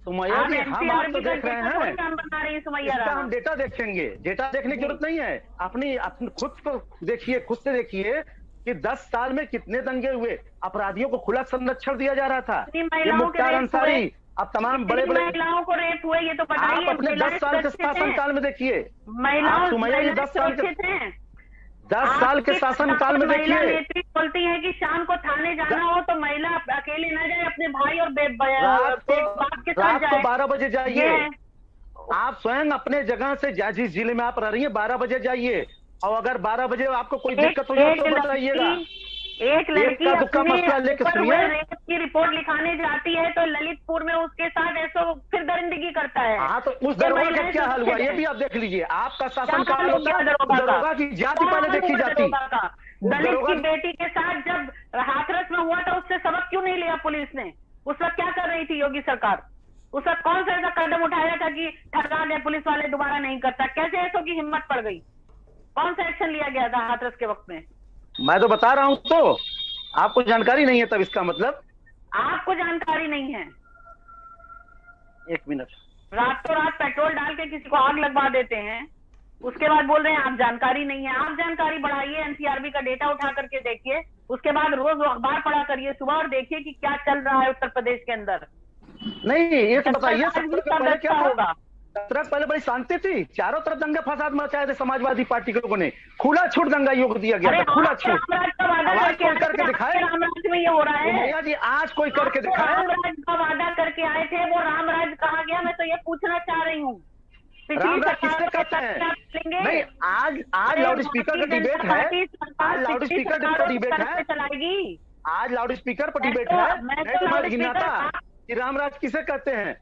सुमैया जी, हम आप तो देख रहे हैं, बना रही सुमैया इसका हम डेटा देखेंगे। डेटा देखने की जरूरत नहीं है, अपनी खुद को देखिए, खुद से देखिए कि 10 साल में कितने दंगे हुए, अपराधियों को खुला संरक्षण दिया जा रहा था। ये मुख्तार अंसारी, अब तमाम बड़े बड़े महिलाओं को रेप हुए, ये तो बताइए। आप अपने 10 साल के शासनकाल में देखिए, महिलाओं सुमैया जी 10 साल के शासनकाल में देखिए। नेत्री बोलती है कि शाम को थाने जाना हो तो महिला अकेले न जाए, अपने भाई और बाप के साथ जाए। 12 बजे जाइए, आप स्वयं अपने जगह से जिस जिले में आप रह रही है 12 बजे जाइए, और अगर 12 बजे आपको कोई दिक्कत हो जाए तो बताइएगा। एक लड़की का मसला लेकर रेप की रिपोर्ट लिखाने जाती है तो ललितपुर में उसके साथ ऐसा फिर दरिंदगी करता है। हाँ, तो उस दरोगा का क्या हाल हुआ ये भी आप देख लीजिए। आपका शासनकाल होता है, दरोगा की जाति पहले देखी जाती। दलित की बेटी के साथ जब हाथरस में हुआ तो उससे सबक क्यों नहीं लिया पुलिस ने? उस वक्त क्या कर रही थी योगी सरकार? उस वक्त कौन सा ऐसा कदम उठाया था कि ठगा गए पुलिस वाले, दोबारा नहीं करता? कैसे ऐसों की हिम्मत पड़ गई? कौन सा एक्शन लिया गया था हाथरस के वक्त में? मैं तो बता रहा हूं, तो आपको जानकारी नहीं है, तब इसका मतलब आपको जानकारी नहीं है। 1 मिनट, रातों रात पेट्रोल डाल के किसी को आग लगवा देते हैं, उसके बाद बोल रहे हैं आप जानकारी नहीं है। आप जानकारी बढ़ाइए, एनसीआरबी का डेटा उठा करके देखिए, उसके बाद रोज अखबार पढ़ा करिए सुबह और देखिए कि क्या चल रहा है उत्तर प्रदेश के अंदर। नहीं, ये तो बताइए, क्या होगा? पहले बड़ी शांति थी, चारों तरफ दंगा फसाद मचाए थे समाजवादी पार्टी के लोगों ने, खुला छूट दंगा योग दिया गया था, खुला छूट। आवाज कोई करके दिखाए रामराज में ये हो रहा है भैया जी, आज कोई करके दिखाए। रामराज का वादा करके आए थे, वो रामराज कहा गया? मैं तो ये पूछना चाह रही हूँ, रामराज किससे कहते हैं? नहीं, आज लाउड स्पीकर का डिबेट है, आज लाउड स्पीकर पर डिबेट है, चलाएगी। आज लाउड स्पीकर पर डिबेट है। मैं गिनाता कि रामराज किसे कहते हैं,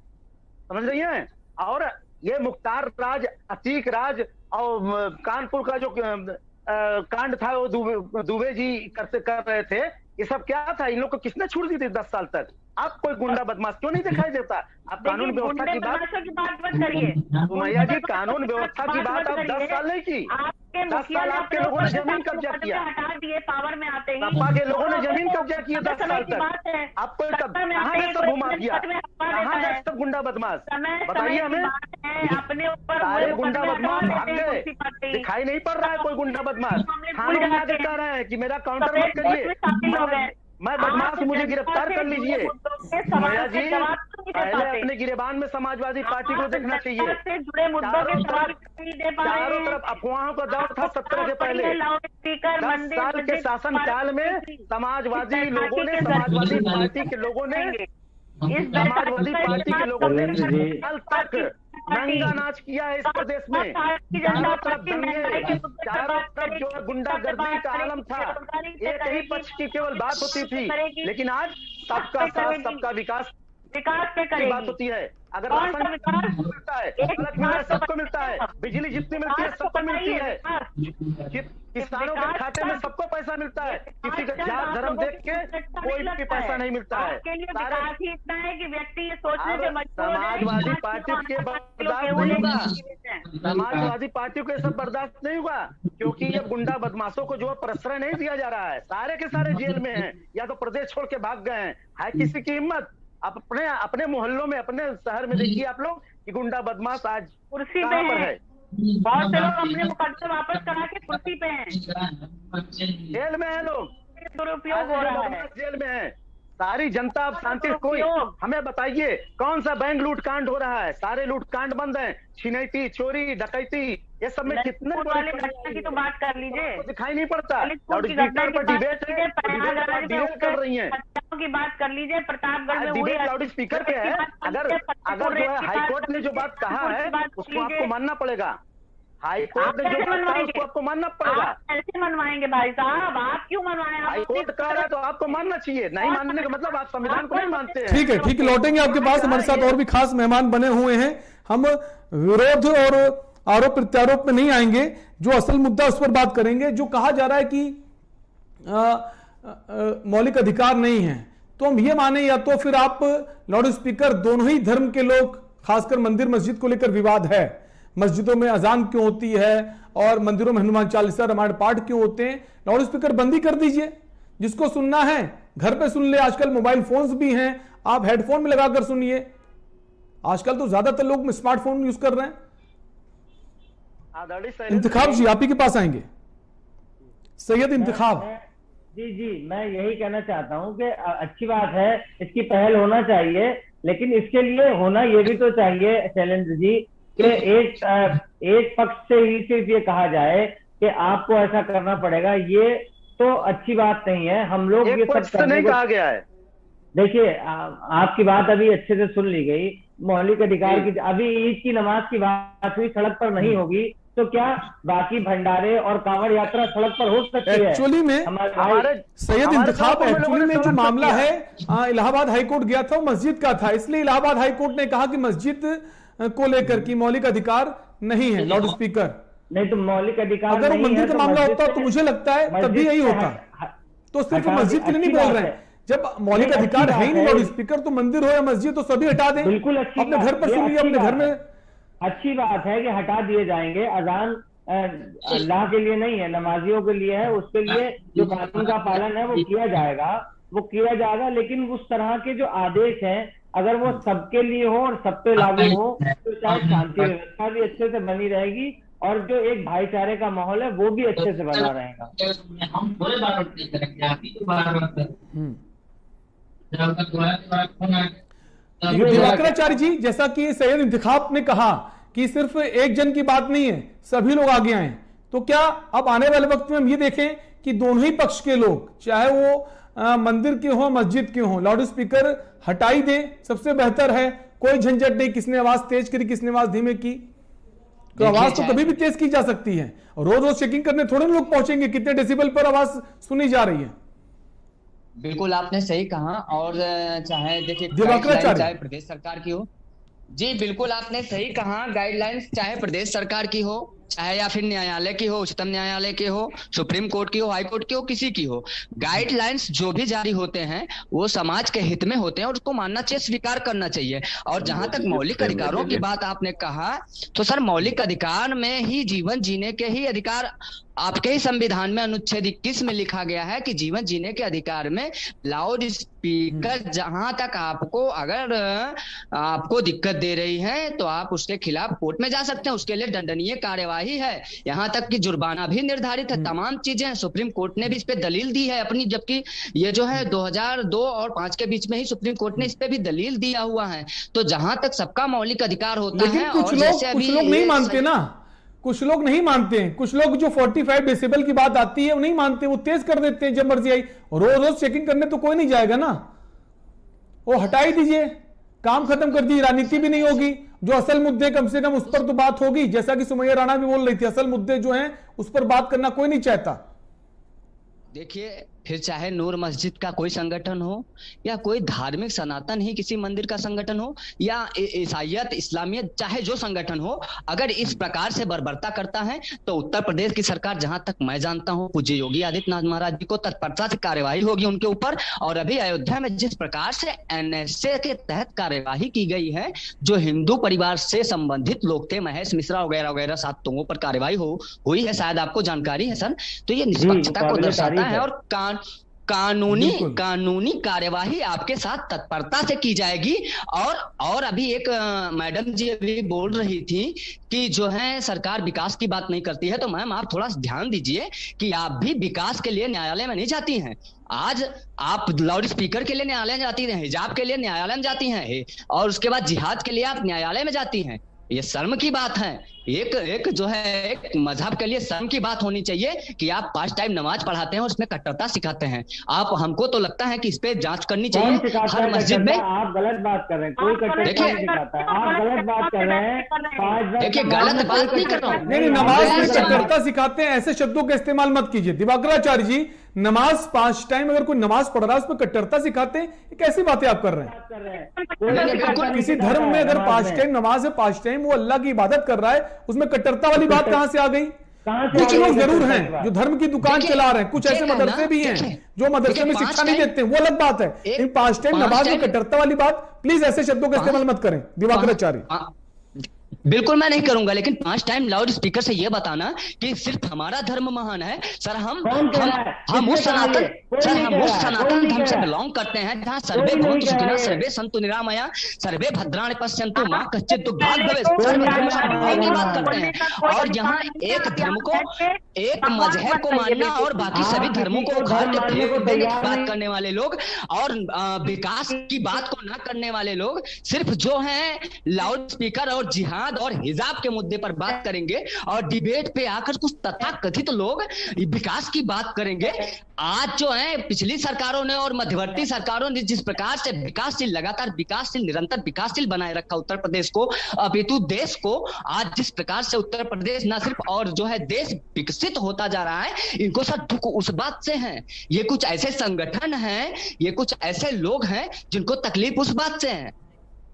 समझ रही हैं? और ये मुख्तार राज, अतीक राज और कानपुर का जो कांड था वो दुबे जी कर रहे थे, ये सब क्या था? इन लोग को किसने छूट दी थी 10 साल तक? अब कोई गुंडा बदमाश क्यों नहीं दिखाई देता? अब कानून व्यवस्था की बात मत करिए सुमैया जी, कानून व्यवस्था की बात अब 10 साल नहीं की। 10 साल आपके लोगों ने जमीन कब्जा किया, हटा दिए, पावर में आते ही सपा के लोगों ने जमीन कब्जा किया 10 साल तक। आपको कहाँ से सब घुमा दिया? कहाँ गए सब गुंडा बदमाश? बताइए हमें। अपने ऊपर सारे गुंडा बदमाश भाग गए, दिखाई नहीं पड़ रहा है कोई गुंडा बदमाश। थानों में आकर कह रहे हैं कि मेरा काउंटर मत करिए, मैं बदमाश, मुझे गिरफ्तार कर लीजिए। भैया जी, पहले अपने गिरेबान में समाजवादी पार्टी को देखना चाहिए। चारों तरफ अफवाहों का दौर था 17 के पहले। 10 साल के शासन काल में समाजवादी लोगों ने, समाजवादी पार्टी के लोगों ने, समाजवादी पार्टी के लोगों ने साल तक नंगा नाच किया है इस प्रदेश में। चारों तरफ दंगे, चारों तरफ जो गुंडागर्दी का आलम था, एक ही पक्ष की केवल बात होती थी। लेकिन आज सबका साथ, सबका विकास की बात होती है। अगर राशन मिलता है, सबको मिलता है, बिजली जितनी मिलती है सबको मिलती है, किसानों के खाते में सबको पैसा मिलता है, किसी का जात धर्म देख के कोई भी पैसा नहीं मिलता है। इतना है कि व्यक्ति ये सोचने से समाजवादी पार्टी के बर्दाश्त नहीं होगा, समाजवादी पार्टी को ये सब बर्दाश्त नहीं होगा, क्योंकि ये गुंडा बदमाशों को जो प्रश्रय नहीं दिया जा रहा है, सारे के सारे जेल में हैं या तो प्रदेश छोड़ के भाग गए हैं। है किसी की हिम्मत? आप अपने मोहल्लों में, अपने शहर में देखिए आप लोग कि गुंडा बदमाश आज कुर्सी पे है। बहुत से लोग अपने मुकदमे वापस करा के कुर्सी पे हैं, जेल में है, लोग दुरुपयोग हो रहा है, जेल में है। सारी जनता अब शांति। कोई हमें बताइए कौन सा बैंक लूट कांड हो रहा है? सारे लूट कांड बंद है, छिनैती, चोरी, डकैती, ये सब में कितने वाले घटना की तो बात कर लीजिए, दिखाई नहीं पड़ता। लाउडस्पीकर पर डिबेट कर रही है की बात कर लीजिए। प्रतापगढ़ में डिबेट लाउड स्पीकर पे है। अगर जो है हाईकोर्ट ने जो बात कहा है उसको आपको मानना पड़ेगा। हाईकोर्ट ने जो कहा उसको आपको मानना पड़ेगा। आप कैसे मनवाएंगे भाई साहब, आप क्यों मनवाएं? हाईकोर्ट कह रहा है तो आपको मानना चाहिए, नहीं मानने का मतलब आप संविधान को नहीं मानते हैं। ठीक है, लौटेंगे आपके पास। हमारे साथ और भी खास मेहमान बने हुए हैं। हम विरोध और आरोप प्रत्यारोप में नहीं आएंगे, जो असल मुद्दा उस पर बात करेंगे। जो कहा जा रहा है कि मौलिक अधिकार नहीं है, तो हम ये माने या तो फिर आप लाउड स्पीकर, दोनों ही धर्म के लोग, खासकर मंदिर मस्जिद को लेकर विवाद है, मस्जिदों में अजान क्यों होती है और मंदिरों में हनुमान चालीसा रामायण पाठ क्यों होते हैं, लाउड स्पीकर बंदी कर दीजिए। जिसको सुनना है घर पे सुन ले, आजकल मोबाइल फोन्स भी हैं, आप हेडफोन में लगाकर सुनिए। आजकल तो ज्यादातर लोग स्मार्टफोन यूज कर रहे हैं। इंतखाब जी, आप ही के पास आएंगे। सैयद इंतखाब जी, मैं यही कहना चाहता हूं कि अच्छी बात है, इसकी पहल होना चाहिए, लेकिन इसके लिए होना ये भी तो चाहिए शैलेंद्र जी कि एक पक्ष से ही सिर्फ ये कहा जाए कि आपको ऐसा करना पड़ेगा, ये तो अच्छी बात नहीं है। हम लोग ये सब नहीं कहा गया है। देखिए, आपकी बात अभी अच्छे से सुन ली गई। मौलिक अधिकार की, अभी ईद की नमाज की बात हुई, सड़क पर नहीं होगी तो क्या बाकी भंडारे और कांवड़ यात्रा सड़क पर हो सकती है? एक्चुअली में सैयद इंतखाब, एक्चुअली में जो मामला है इलाहाबाद हाईकोर्ट गया था, वो मस्जिद का था। इसलिए इलाहाबाद हाईकोर्ट ने कहा कि मस्जिद को लेकर की मौलिक अधिकार नहीं है लाउड स्पीकर। नहीं तो मौलिक अधिकार अगर मंदिर का मामला होता तो मुझे लगता है तभी यही होता। तो सिर्फ मस्जिद के लिए नहीं बोल रहे हैं। जब मौलिक अधिकार है ही नहीं लाउड स्पीकर, तो मंदिर हो या मस्जिद तो सभी हटा दें। बिल्कुल, अपने घर पर सुनिए, अपने घर में। अच्छी बात है कि हटा दिए जाएंगे। अजान अल्लाह के लिए नहीं है, नमाजियों के लिए है। उसके लिए जो कानून का पालन है वो किया जाएगा, लेकिन उस तरह के जो आदेश हैं अगर वो सबके लिए हो और सब पे लागू हो तो शायद शांति व्यवस्था भी अच्छे से बनी रहेगी और जो एक भाईचारे का माहौल है वो भी अच्छे से बना रहेगा। दिवाकराचार्य जी, जैसा कि सैयद इंतखाब ने कहा कि सिर्फ एक जन की बात नहीं है, सभी लोग आगे आए, तो क्या अब आने वाले वक्त में हम ये देखें कि दोनों ही पक्ष के लोग, चाहे वो मंदिर के हो मस्जिद के हो, लाउड स्पीकर हटाई दें, सबसे बेहतर है। कोई झंझट नहीं, किसने आवाज तेज करी, किसने आवाज धीमे की, तो आवाज तो कभी भी तेज की जा सकती है। रोज रोज चेकिंग करने थोड़े लोग पहुंचेंगे कितने डेसिबल पर आवाज सुनी जा रही है। बिल्कुल आपने सही कहा। और चाहे देखिए चाहे प्रदेश सरकार की हो, जी बिल्कुल आपने सही कहा, गाइडलाइंस चाहे प्रदेश सरकार की हो, चाहे या फिर न्यायालय की हो, उच्चतम न्यायालय की हो, सुप्रीम कोर्ट की हो, हाई कोर्ट की हो, किसी की हो, गाइडलाइंस जो भी जारी होते हैं वो समाज के हित में होते हैं और उसको मानना चाहिए, स्वीकार करना चाहिए। और जहां तक मौलिक अधिकारों की बात आपने कहा, तो सर मौलिक अधिकार में ही जीवन जीने के ही अधिकार, आपके ही संविधान में अनुच्छेद 21 में लिखा गया है कि जीवन जीने के अधिकार में लाउड स्पीकर जहां तक अगर आपको दिक्कत दे रही है तो आप उसके खिलाफ कोर्ट में जा सकते हैं, उसके लिए दंडनीय कार्यवाही है, यहाँ तक कि जुर्माना भी निर्धारित है, तमाम चीजें। सुप्रीम कोर्ट ने भी इस पे दलील दी है अपनी, जबकि ये जो है 2002 और 5 के बीच में ही सुप्रीम कोर्ट ने इस पे भी दलील दिया हुआ है। तो जहां तक सबका मौलिक अधिकार होता है, कुछ लोग नहीं मानते ना, कुछ लोग नहीं मानते हैं। कुछ लोग जो 45 डेसिबल की बात आती है वो नहीं मानते, वो तेज कर देते हैं जब मर्जी आई। रोज रोज चेकिंग करने तो कोई नहीं जाएगा ना, वो हटा ही दीजिए, काम खत्म कर दीजिए, राजनीति भी नहीं होगी। जो असल मुद्दे कम से कम उस पर तो बात होगी, जैसा कि सुमैया राणा भी बोल रही थी, असल मुद्दे जो हैं उस पर बात करना कोई नहीं चाहता। देखिए, फिर चाहे नूर मस्जिद का कोई संगठन हो या कोई धार्मिक सनातन ही किसी मंदिर का संगठन हो या ईसाइयत, इस्लामियत, चाहे जो संगठन हो, अगर इस प्रकार से बर्बरता करता है तो उत्तर प्रदेश की सरकार, जहां तक मैं जानता हूं, पूज्य योगी आदित्यनाथ महाराज जी को तत्परता से कार्यवाही होगी उनके ऊपर। और अभी अयोध्या में जिस प्रकार से एनएसए के तहत कार्यवाही की गई है, जो हिंदू परिवार से संबंधित लोग थे, महेश मिश्रा वगैरह वगैरह 7 लोगों पर कार्यवाही हुई है, शायद आपको जानकारी है सर। तो ये निष्पक्षता को दर्शाता है और कानूनी कार्यवाही आपके साथ तत्परता से की जाएगी। और अभी एक मैडम जी अभी बोल रही थी कि जो है सरकार विकास की बात नहीं करती है, तो मैम आप थोड़ा ध्यान दीजिए कि आप भी विकास के लिए न्यायालय में नहीं जाती हैं। आज आप लाउड स्पीकर के लिए न्यायालय जाती हैं, हिजाब के लिए न्यायालय में जाती हैं, और उसके बाद जिहाद के लिए आप न्यायालय में जाती हैं। ये शर्म की बात है। एक जो है एक मजहब के लिए शर्म की बात होनी चाहिए कि आप 5 टाइम नमाज पढ़ाते हैं और उसमें कट्टरता सिखाते हैं। आप हमको तो लगता है कि इस पे जांच करनी चाहिए हर मस्जिद में। आप गलत बात कर रहे हैं, कोई कट्टरता नहीं सिखाता है, आप गलत बात कर रहे हैं। देखिए गलत बात नहीं कर रहा हूँ। नहीं, नमाज में कट्टरता सिखाते हैं ऐसे शब्दों का इस्तेमाल मत कीजिए। दिवाकराचार्य जी, नमाज 5 टाइम अगर कोई नमाज पढ़ रहा है उसमें कट्टरता सिखाते हैं, ये कैसी बातें आप कर रहे हैं? किसी धर्म में अगर 5 टाइम नमाज है, 5 टाइम वो अल्लाह की इबादत कर रहा है, उसमें कट्टरता वाली बात कहां से आ गई? कुछ लोग जरूर हैं जो धर्म की दुकान चला रहे हैं, कुछ ऐसे मदरसे भी हैं जो मदरसे में शिक्षा नहीं देते हैं, वो अलग बात है। इन 5 टाइम नमाज में कट्टरता वाली बात, प्लीज ऐसे शब्दों का इस्तेमाल मत करें दिवाकराचार्य। बिल्कुल मैं नहीं करूंगा, लेकिन 5 टाइम लाउड स्पीकर से ये बताना कि सिर्फ हमारा धर्म महान है। सर हम उस सनातन धर्म से बिलोंग करते हैं जहाँ सर्वे भवन्तु सुखिनः, सर्वे सन्तु निरामया, सर्वे भद्राणि पश्यन्तु मां कश्चित् दुर्भाग् भवेत्। सर्वधर्म समभाव की बात करते हैं और यहाँ एक धर्म को, एक मजहब को मानना और बाकी सभी धर्मों को उखाड़ के फेंक देने की बात करने वाले लोग और विकास की बात को न करने वाले लोग सिर्फ जो है लाउड स्पीकर और जिहाद और हिजाब के मुद्दे पर बात करेंगे और डिबेट पे आकर कुछ तथाकथित लोग विकास की बात करेंगे। आज जो है पिछली सरकारों ने और मध्यवर्ती सरकारों ने जिस प्रकार से विकासशील, लगातार विकासशील, निरंतर विकासशील बनाए रखा उत्तर प्रदेश को, अपितु देश को, आज जिस प्रकार से उत्तर प्रदेश न सिर्फ और जो है देश विकसित होता जा रहा है, इनको सब दुख उस बात से है। ये कुछ ऐसे संगठन हैं, ये कुछ ऐसे लोग हैं जिनको तकलीफ उस बात से है।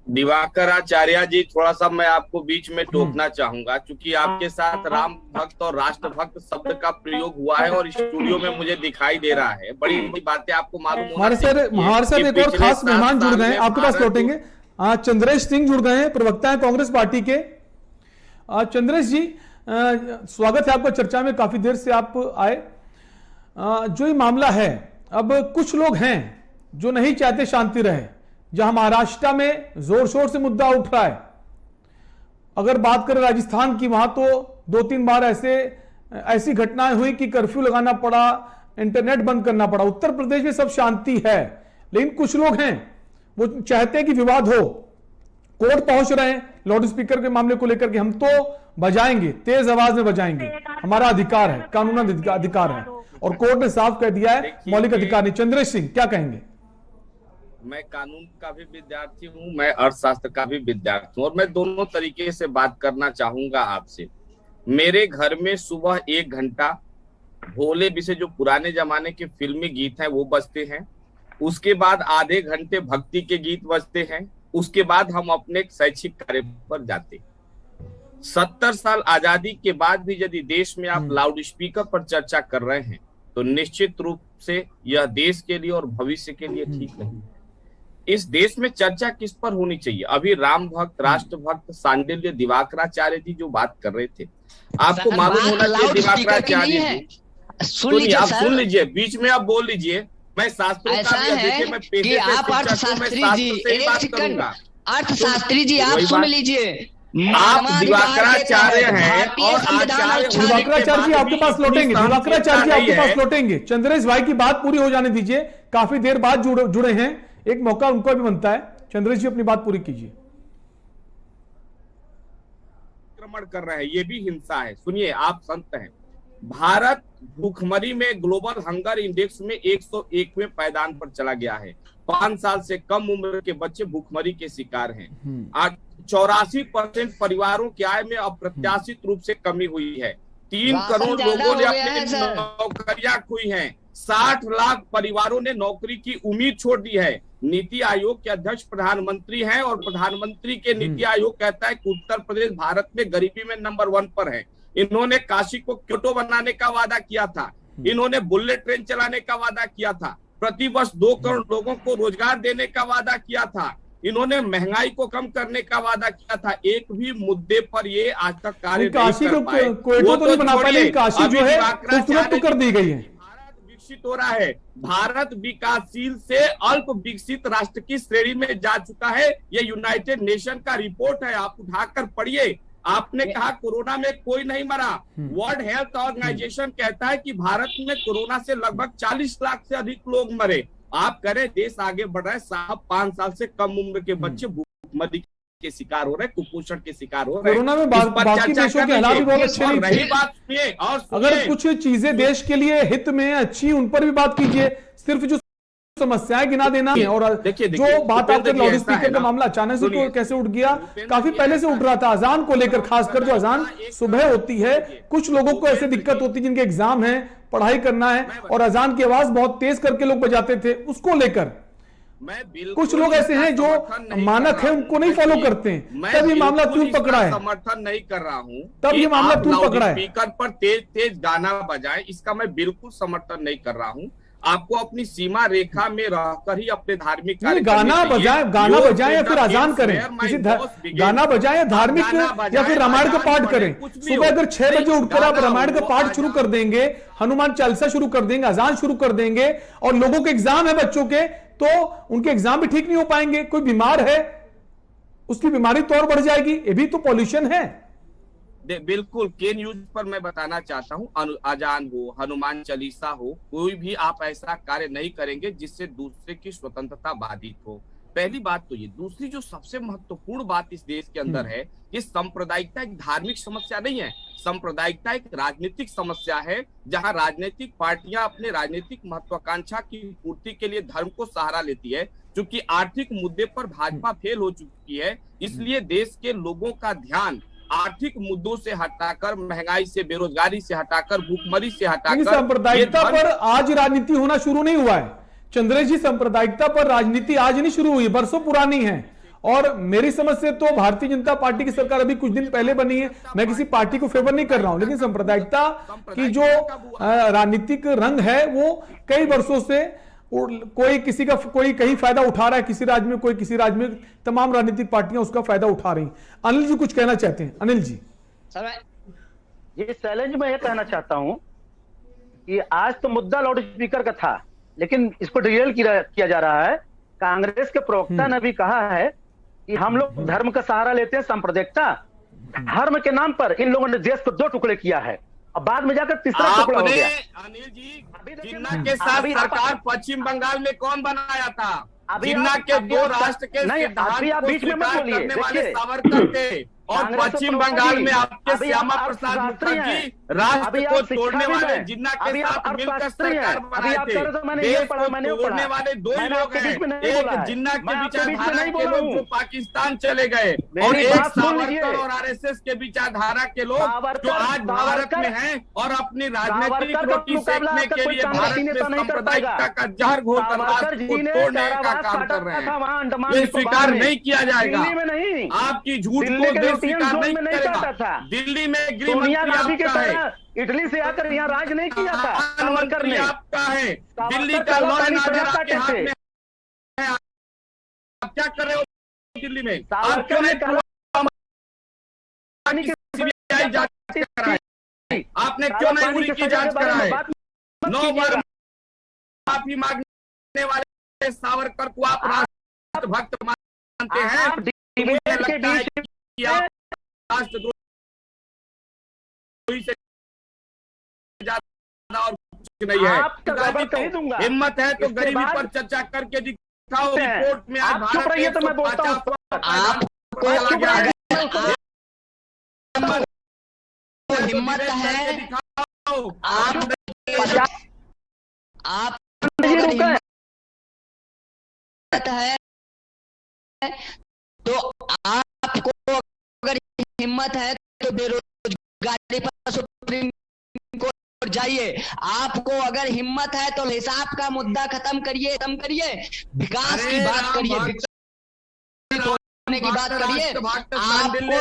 दिवाकराचार्य जी, थोड़ा सा मैं आपको बीच में टोकना चाहूंगा, क्योंकि आपके साथ राम भक्त और राष्ट्र भक्त शब्द का प्रयोग हुआ है और स्टूडियो में मुझे दिखाई दे रहा है। बड़ी बड़ी बातें आपको मालूम हमारे साथ एक और खास मेहमान जुड़ गए हैं, आपके पास लौटेंगे। चंद्रेश सिंह जुड़ गए हैं, प्रवक्ता है कांग्रेस पार्टी के। चंद्रेश जी, स्वागत है आपका चर्चा में, काफी देर से आप आए। जो ये मामला है, अब कुछ लोग हैं जो नहीं चाहते शांति रहे, जहां महाराष्ट्र में जोर शोर से मुद्दा उठ रहा है। अगर बात करें राजस्थान की, वहां तो 2-3 बार ऐसी घटनाएं हुई कि कर्फ्यू लगाना पड़ा, इंटरनेट बंद करना पड़ा। उत्तर प्रदेश में सब शांति है, लेकिन कुछ लोग हैं वो चाहते हैं कि विवाद हो, कोर्ट पहुंच रहे हैं लाउड स्पीकर के मामले को लेकर के। हम तो बजाएंगे, तेज आवाज में बजाएंगे, हमारा अधिकार है, कानूनी अधिकार है, और कोर्ट ने साफ कह दिया है मौलिक अधिकार नहीं। चंद्रेश सिंह, क्या कहेंगे? मैं कानून का भी विद्यार्थी हूं, मैं अर्थशास्त्र का भी विद्यार्थी हूं, और मैं दोनों तरीके से बात करना चाहूंगा आपसे। मेरे घर में सुबह 1 घंटा भोले विषय जो पुराने जमाने के फिल्मी गीत हैं वो बजते हैं, उसके बाद आधे घंटे भक्ति के गीत बजते हैं, उसके बाद हम अपने शैक्षिक कार्य पर जाते। 70 साल आजादी के बाद भी यदि देश में आप लाउड स्पीकर पर चर्चा कर रहे हैं तो निश्चित रूप से यह देश के लिए और भविष्य के लिए ठीक नहीं। इस देश में चर्चा किस पर होनी चाहिए? अभी राम भक्त, राष्ट्र भक्त, सांडिल्य, दिवाकराचार्य जी जो बात कर रहे थे, आपको मालूम होना चाहिए दिवाकराचार्य जी, सुनिए, आप सुन लीजिए, बीच में आप बोल लीजिए। मैं शास्त्रों का भी देखिए, मैं पेशे से अर्थशास्त्री जी, एक सेकंड, अर्थशास्त्री जी आप सुन लीजिए। आप दिवाकराचार्य हैं और आचार्य, दिवाकराचार्य जी आपके पास लौटेंगे, दिवाकराचार्य जी आपके पास लौटेंगे। चंद्रेश भाई की बात पूरी हो जाने दीजिए, काफी देर बाद जुड़े हैं, एक मौका उनको भी बनता है। चंद्रेश जी अपनी बात पूरी कीजिए। आक्रमण कर रहे हैं, ये भी हिंसा है। सुनिए, आप संत हैं, भारत भूखमरी में ग्लोबल हंगर इंडेक्स में 101वें पायदान पर चला गया है। 5 साल से कम उम्र के बच्चे भूखमरी के शिकार हैं। 84% परिवारों की आय में अप्रत्याशित रूप से कमी हुई है। 3 करोड़ लोगों ने अपनी नौकरियां खोई हैं। 60 लाख परिवारों ने नौकरी की उम्मीद छोड़ दी है। नीति आयोग के अध्यक्ष प्रधानमंत्री हैं और प्रधानमंत्री के नीति आयोग कहता है कि उत्तर प्रदेश भारत में गरीबी में नंबर 1 पर है। इन्होंने काशी को क्योटो बनाने का वादा किया था, इन्होंने बुलेट ट्रेन चलाने का वादा किया था, प्रति वर्ष 2 करोड़ लोगों को रोजगार देने का वादा किया था, इन्होंने महंगाई को कम करने का वादा किया था। एक भी मुद्दे पर ये आज तक कार्य नहीं कर पाए। वो तो नहीं बना पाए, काशी जो है खूबसूरत तो कर दी गई है। विकसित हो रहा है, भारत विकासशील से अल्प विकसित राष्ट्र की श्रेणी में जा चुका है। ये यूनाइटेड नेशन का रिपोर्ट है, आप उठाकर पढ़िए। आपने कहा कोरोना में कोई नहीं मरा, वर्ल्ड हेल्थ ऑर्गेनाइजेशन कहता है कि भारत में कोरोना से लगभग 40 लाख से अधिक लोग मरे। आप करें, देश आगे बढ़ रहा है, 5 साल से कम उम्र के बच्चे भूखमरी के शिकार हो रहे हैं, कुपोषण के शिकार हो रहे हैं। कोरोना में इस पर बाकी चर्चा देशों के कर हालात भी बहुत लीजिए। अच्छे और नहीं रही थे। बात सुनिए और अगर कुछ चीजें देश के लिए हित में अच्छी, उन पर भी बात कीजिए। सिर्फ जो समस्याएं गिना देना है। और जो बात आकर लाउड स्पीकर का मामला अचानक से तो कैसे उठ गया, काफी पहले से उठ रहा था। अजान को लेकर, खासकर जो अजान सुबह होती है, कुछ लोगों को ऐसे दिक्कत होती है जिनके एग्जाम है, पढ़ाई करना है, और अजान की आवाज बहुत तेज करके लोग बजाते थे, उसको लेकर कुछ लोग ऐसे हैं जो मानक है उनको नहीं फॉलो करते हैं। तब ये मामला क्यों पकड़ा है? समर्थन नहीं कर रहा हूं, तब ये मामला क्यों पकड़ा है? स्पीकर पर तेज तेज गाना बजाए, इसका मैं बिल्कुल समर्थन नहीं कर रहा हूं। आपको अपनी सीमा रेखा में रहकर ही अपने धार्मिक गाना बजाए या फिर अजान करें, किसी गाना बजाए या धार्मिक या फिर रामायण का पाठ करें। सुबह अगर 6 बजे उठकर आप रामायण का पाठ शुरू कर देंगे, हनुमान चालीसा शुरू कर देंगे, अजान शुरू कर देंगे, और लोगों के एग्जाम है बच्चों के, तो उनके एग्जाम भी ठीक नहीं हो पाएंगे। कोई बीमार है, उसकी बीमारी तो और बढ़ जाएगी। ये भी तो पॉल्यूशन है। बिल्कुल के न्यूज पर मैं बताना चाहता हूं, अजान हो, हनुमान चालीसा हो, कोई भी आप ऐसा कार्य नहीं करेंगे जिससे दूसरे की स्वतंत्रता बाधित हो। पहली बात तो ये। दूसरी जो सबसे महत्वपूर्ण बात इस देश के अंदर है, ये सांप्रदायिकता एक धार्मिक समस्या नहीं है, सांप्रदायिकता एक राजनीतिक समस्या है, जहां राजनीतिक पार्टियां अपने राजनीतिक महत्वाकांक्षा की पूर्ति के लिए धर्म को सहारा लेती है। क्योंकि आर्थिक मुद्दे पर भाजपा फेल हो चुकी है, इसलिए देश के लोगों का ध्यान आर्थिक मुद्दों से हटाकर, महंगाई से, बेरोजगारी से हटाकर, भूखमरी से हटाकर, सांप्रदायिकता पर आज राजनीति होना शुरू नहीं हुआ है चंद्रेश जी। सांप्रदायिकता पर राजनीति आज नहीं शुरू हुई, बरसों पुरानी है। और मेरी समझ से तो भारतीय जनता पार्टी की सरकार अभी कुछ दिन पहले बनी है। मैं किसी पार्टी को फेवर नहीं कर रहा हूं, लेकिन सांप्रदायिकता की जो राजनीतिक रंग है वो कई वर्षों से, कोई किसी का, कोई कहीं फायदा उठा रहा है किसी राज्य में, कोई किसी राज्य में, तमाम राजनीतिक पार्टियां उसका फायदा उठा रही। अनिल जी कुछ कहना चाहते हैं? अनिल जी। सर ये चैलेंज मैं ये कहना चाहता हूं कि आज तो मुद्दा लाउड स्पीकर का था, लेकिन इसको डिरेल किया जा रहा है। कांग्रेस के प्रवक्ता ने भी कहा है कि हम लोग धर्म का सहारा लेते हैं, सांप्रदायिकता। धर्म के नाम पर इन लोगों ने देश को 2 टुकड़े किया है, अब बाद में जाकर तीसरा टुकड़ा हो गया। अनिल जी, जिन्ना के साथ सरकार पश्चिम बंगाल में कौन बनाया था? जिन्ना के 2 राष्ट्र के सिद्धांत को स्वीकार करने वाले सावरकर थे, और पश्चिम बंगाल में आपके श्यामा प्रसाद मुखर्जी राष्ट्र को तोड़ने वाले, जिन्ना के साथ मिलकर सरकार बनाए थे। देश को तोड़ने वाले 2 ही लोग हैं, एक जिन्ना के विचारधारा के लोग जो पाकिस्तान चले गए, और एक सावरकर और आरएसएस के विचारधारा के लोग जो आज भारत में हैं और अपनी राजनीतिक रोटी सेकने के लिए भारत में सांप्रदायिकता का जहर घोलकर राष्ट्र को तोड़ने का काम कर रहे हैं। ये स्वीकार नहीं किया जाएगा। आपकी झूठ को स्वीकार नहीं करेगा। दिल्ली में गृह मंत्री आपका है, इटली से आकर यहाँ राज नहीं किया था, सावरकर ने। आपका है, दिल्ली का लॉ एंड ऑर्डर आपके हाथ में है। आप क्या कर रहे हो दिल्ली में? आप क्यों नहीं सीबीआई जांच कराई? आपने क्यों नहीं उरी की जांच कराई? 9 बार माफी मांगने वाले सावरकर को आप राष्ट्रभक्त मानते हैं? मुझे लगता है कि आप राष्ट्रद्रोही से ज्यादा और कुछ नहीं है। हिम्मत है तो गरीबी पर चर्चा करके दिखाओ। रिपोर्ट में आज भारत रहिए तो मैं बोलता हूं। हिम्मत है, आप है तो आपको अगर हिम्मत है तो बेरोजगारी पर सुप्रीम कोर्ट जाइए। आपको अगर हिम्मत है तो हिसाब का मुद्दा खत्म करिए, विकास की बात करिए, विकसित होने की बात करिए। आपको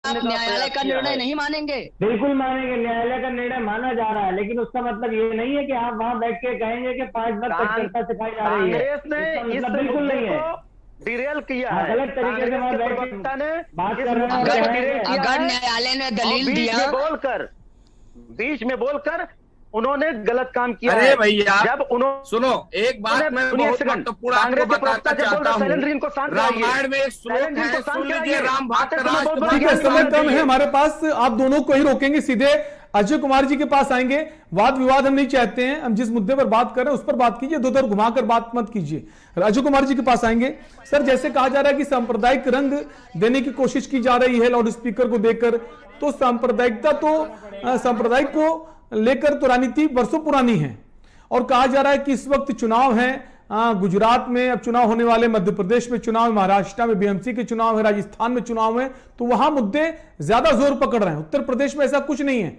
तो न्यायालय का निर्णय नहीं मानेंगे? बिल्कुल मानेंगे, न्यायालय का निर्णय माना जा रहा है, लेकिन उसका मतलब ये नहीं है कि आप वहाँ बैठ के कहेंगे कि 5 बार पत्रकारिता सिखाई जा रही है। कांग्रेस ने इस बिल्कुल नहीं है, डिरेल किया है, गलत तरीके से वहाँ बैठ के बात कर रहे हैं। अगर न्यायालय ने दलील दिया, बीच में बोलकर उन्होंने गलत काम किया अरे है। भैया जब उन्होंने सुनो, एक बात मैं बहुत महत्वपूर्ण आपको बताना चाहता हूँ। रामायण में एक श्लोक है, सुन लीजिए, राम भक्त राष्ट्र ठीक है, समय कम है हमारे पास, आप दोनों को ही रोकेंगे, सीधे अजय कुमार जी के पास आएंगे। वाद विवाद हम नहीं चाहते हैं, हम जिस मुद्दे पर बात कर रहे हैं उस पर बात कीजिए, दो दर घुमाकर बात मत कीजिए। अजय कुमार जी के पास आएंगे। सर, जैसे कहा जा रहा है कि सांप्रदायिक रंग देने की कोशिश की जा रही है लाउड स्पीकर को देकर, तो सांप्रदायिकता तो सांप्रदायिक को लेकर तो राजनीति वर्षों पुरानी है, और कहा जा रहा है कि इस वक्त चुनाव है, गुजरात में अब चुनाव होने वाले, मध्य प्रदेश में चुनाव है, महाराष्ट्र में बीएमसी के चुनाव है, राजस्थान में चुनाव है, तो वहां मुद्दे ज्यादा जोर पकड़ रहे हैं। उत्तर प्रदेश में ऐसा कुछ नहीं है।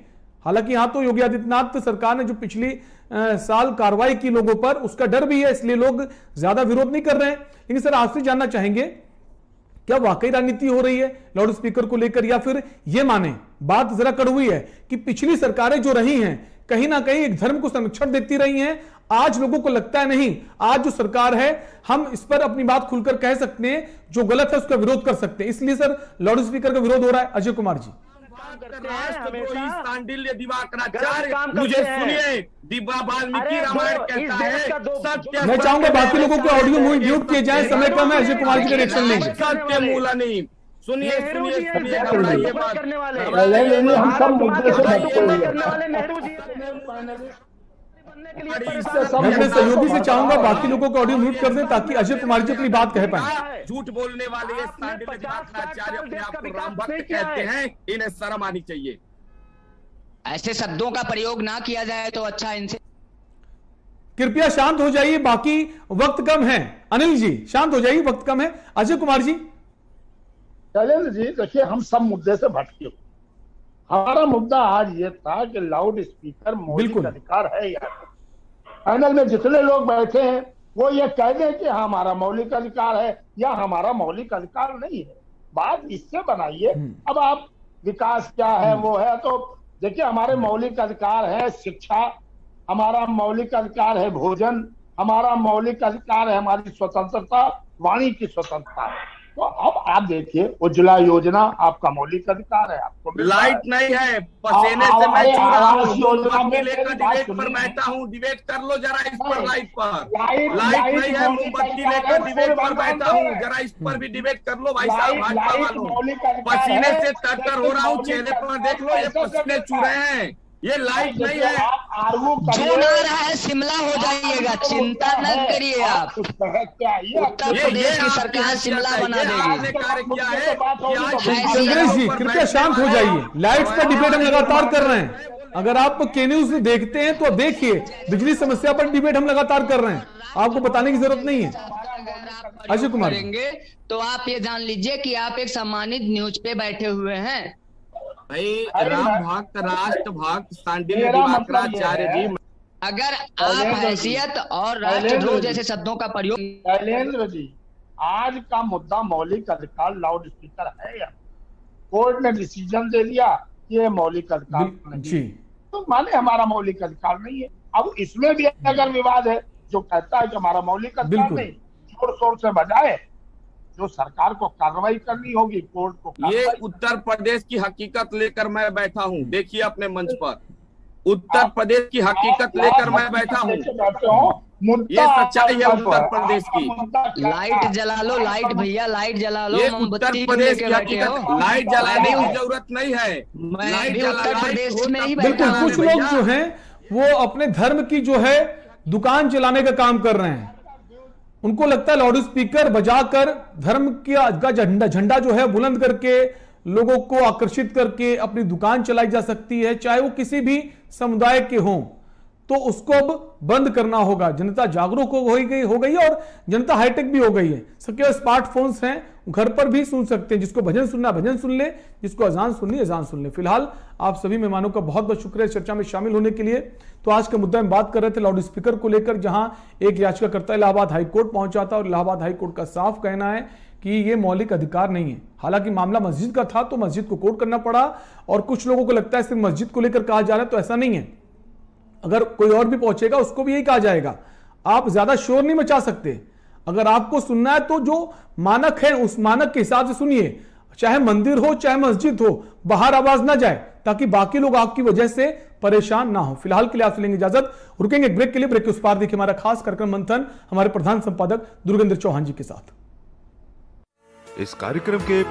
हालांकि यहां तो योगी आदित्यनाथ सरकार ने जो पिछली साल कार्रवाई की लोगों पर, उसका डर भी है, इसलिए लोग ज्यादा विरोध नहीं कर रहे हैं। लेकिन सर, आपसे जानना चाहेंगे, क्या वाकई राजनीति हो रही है लाउड स्पीकर को लेकर, या फिर ये माने बात जरा कड़वी है कि पिछली सरकारें जो रही हैं कहीं ना कहीं एक धर्म को संरक्षण देती रही हैं, आज लोगों को लगता है नहीं, आज जो सरकार है हम इस पर अपनी बात खुलकर कह सकते हैं, जो गलत है उसका विरोध कर सकते हैं, इसलिए सर लाउड स्पीकर का विरोध हो रहा है। अजय कुमार जी, सांडिल्य दिवाकराचार्य, मुझे सुनिए, दिव्या वाल्मीकि रामायण कहता है सत्य। मैं चाहूंगा बाकी लोगों के ऑडियो म्यूट किए जाए, समय कम है, अजय कुमार जी का रिएक्शन लेंगे। सत्य मूला नहीं, सुनिए सुनिए सुनिए, घबराइए मत। हम सब मुद्दे से मैं अपने सहयोगी से चाहूंगा बाकी लोगों को ऑडियो म्यूट कर दें ताकि अजय कुमार जी अपनी बात कह पाए। झूठ बोलने वाले ये सांडिल्य दिवाकराचार्य अपने आप को राम भक्त कहते हैं, इन्हें शर्म आनी चाहिए। ऐसे शब्दों का प्रयोग ना किया जाए तो अच्छा। इनसे कृपया शांत हो जाइए, बाकी वक्त कम है। अनिल जी शांत हो जाइए, वक्त कम है। अजय कुमार जी। शैलेंद्र जी, देखिए, हम सब मुद्दे से भटके। हमारा मुद्दा आज ये था कि लाउड स्पीकर मौलिक अधिकार है या पैनल में जितने लोग बैठे हैं वो ये कह दें कि हमारा मौलिक अधिकार है या हमारा मौलिक अधिकार नहीं है। बात इससे बनाइए। अब आप विकास क्या है वो है, तो देखिए, हमारे मौलिक अधिकार है शिक्षा, हमारा मौलिक अधिकार है भोजन, हमारा मौलिक अधिकार है हमारी स्वतंत्रता, वाणी की स्वतंत्रता है। तो अब आप देखिए, उज्ज्वला योजना आपका मौलिक अधिकार है, आपको लाइट नहीं है, पसीने से मैं चूर रहा हूँ, मोमबत्ती लेकर डिबेट पर बैठा हूँ, डिबेट कर लो जरा इस पर, लाइट पर। लाइट नहीं है, मोमबत्ती लेकर डिबेट पर बैठा हूँ, जरा इस पर भी डिबेट कर लो भाई साहब, भाजपा वालों। पसीने से तरतर हो रहा हूँ, चेहरे पर देख लो, ये पसीने चू रहे हैं, ये लाइट नहीं है। जो ना रहा है शिमला हो जाइएगा, चिंता न करिए आप। उत्तर प्रदेश की सरकार शिमला बना देगी। चंद्रेश जी कृपया शांत हो जाइए, लाइट्स पर डिबेट हम लगातार कर रहे हैं। अगर आप के न्यूज देखते हैं तो देखिए, बिजली समस्या पर डिबेट हम लगातार कर रहे हैं, आपको बताने की जरूरत नहीं है। अजय कुमार, तो आप ये जान लीजिए कि आप एक सम्मानित न्यूज पे बैठे हुए हैं। भाई राम भक्त राष्ट्र भक्त सांडिल्य दिवाकराचार्य जी, अगर आप हैसियत और राष्ट्रद्रोह जैसे शब्दों का प्रयोग। शैलेंद्र जी, आज का मुद्दा मौलिक अधिकार लाउड स्पीकर है या कोर्ट ने डिसीजन दे दिया कि ये मौलिक अधिकार नहीं, तो माने हमारा मौलिक अधिकार नहीं है। अब इसमें भी अगर विवाद है, जो कहता है कि हमारा मौलिक अधिकार नहीं, जोर शोर से बजाए, जो सरकार को कार्रवाई करनी होगी, कोर्ट को। ये उत्तर प्रदेश की हकीकत लेकर मैं बैठा हूँ, देखिए अपने मंच पर, उत्तर प्रदेश की हकीकत लेकर मैं बैठा हूँ, ये सच्चाई है उत्तर प्रदेश की। लाइट जला लो, लाइट भैया, लाइट जला लो। ये उत्तर प्रदेश की हकीकत, लाइट जलाने की जरूरत नहीं है, लाइट उत्तर प्रदेश में ही बिल्कुल। कुछ लोग जो हैं वो अपने धर्म की जो है दुकान चलाने का काम कर रहे हैं, उनको लगता है लाउड स्पीकर बजाकर धर्म का झंडा जो है बुलंद करके लोगों को आकर्षित करके अपनी दुकान चलाई जा सकती है, चाहे वो किसी भी समुदाय के हों, तो उसको अब बंद करना होगा। जनता जागरूक हो गई और जनता हाईटेक भी हो गई है। सबके स्मार्टफोन्स हैं, घर पर भी सुन सकते हैं, जिसको भजन सुनना भजन सुन ले, जिसको अजान सुननी अजान सुन ले। फिलहाल आप सभी मेहमानों का बहुत बहुत शुक्रिया चर्चा में शामिल होने के लिए। तो आज के मुद्दा में बात कर रहे थे लाउड स्पीकर को लेकर, जहां एक याचिकाकर्ता इलाहाबाद हाईकोर्ट पहुंचा था और इलाहाबाद हाईकोर्ट का साफ कहना है कि ये मौलिक अधिकार नहीं है। हालांकि मामला मस्जिद का था तो मस्जिद को कोर्ट करना पड़ा, और कुछ लोगों को लगता है सिर्फ मस्जिद को लेकर कहा जा रहा है, तो ऐसा नहीं है। अगर कोई और भी पहुंचेगा उसको भी यही कहा जाएगा, आप ज्यादा शोर नहीं मचा सकते। अगर आपको सुनना है तो जो मानक है उस मानक के हिसाब से सुनिए। चाहे मंदिर हो चाहे मस्जिद हो, बाहर आवाज ना जाए ताकि बाकी लोग आपकी वजह से परेशान ना हो। फिलहाल के लिए आपसे लेंगे इजाजत, रुकेंगे एक ब्रेक के लिए। ब्रेक के उस पार देखिए हमारा खास कार्यक्रम मंथन हमारे प्रधान संपादक दुर्गेंद्र चौहान जी के साथ। इस कार्यक्रम के